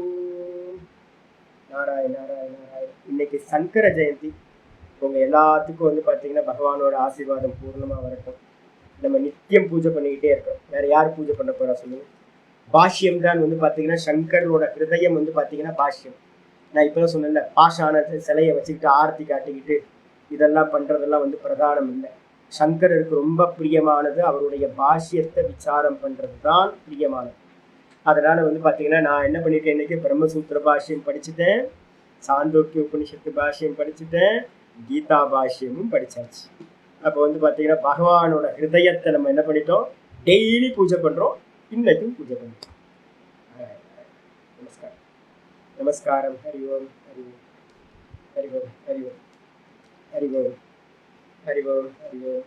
நாராயண நாராயண நாராயண. இன்னைக்கு சங்கர ஜெயந்தி. உங்க எல்லாத்துக்கும் வந்து பார்த்தீங்கன்னா பகவானோட ஆசீர்வாதம் பூர்ணமா வரட்டும். நம்ம நித்தியம் பூஜை பண்ணிக்கிட்டே இருக்கோம். வேற யார் பூஜை பண்ண போறா சொல்லுங்க? பாஷ்யம் தான் வந்து பார்த்தீங்கன்னா சங்கரோட ஹிருதயம் வந்து பார்த்தீங்கன்னா பாஷ்யம். நான் இப்பதான் சொன்னேன்ல, பாஷான சிலையை வச்சுக்கிட்டு ஆரத்தி காட்டிக்கிட்டு இதெல்லாம் பண்றதெல்லாம் வந்து பிரதானம் இல்லை. சங்கரருக்கு ரொம்ப பிரியமானது அவருடைய பாஷ்யத்தை விசாரம் பண்றது தான் பிரியமானது. அதனால வந்து பார்த்தீங்கன்னா நான் என்ன பண்ணியிருக்கேன், இன்னைக்கு பிரம்மசூத்திர பாஷ்யம் படிச்சுட்டேன், சாந்தோக்கிய உபனிஷத்து பாஷ்யம் படிச்சுட்டேன், கீதா பாஷ்யமும் படிச்சாச்சு. அப்போ வந்து பார்த்தீங்கன்னா பகவானோட ஹிருதயத்தை நம்ம என்ன பண்ணிட்டோம், டெய்லி பூஜை பண்றோம், இன்னைக்கும் பூஜை பண்றோம். நமஸ்காரம் நமஸ்காரம். ஹரி ஓம் ஹரி ஓம் ஹரி ஓம் ஹரி ஓம் ஹரி ஓம் ஹரி ஓம் ஹரி ஓம்.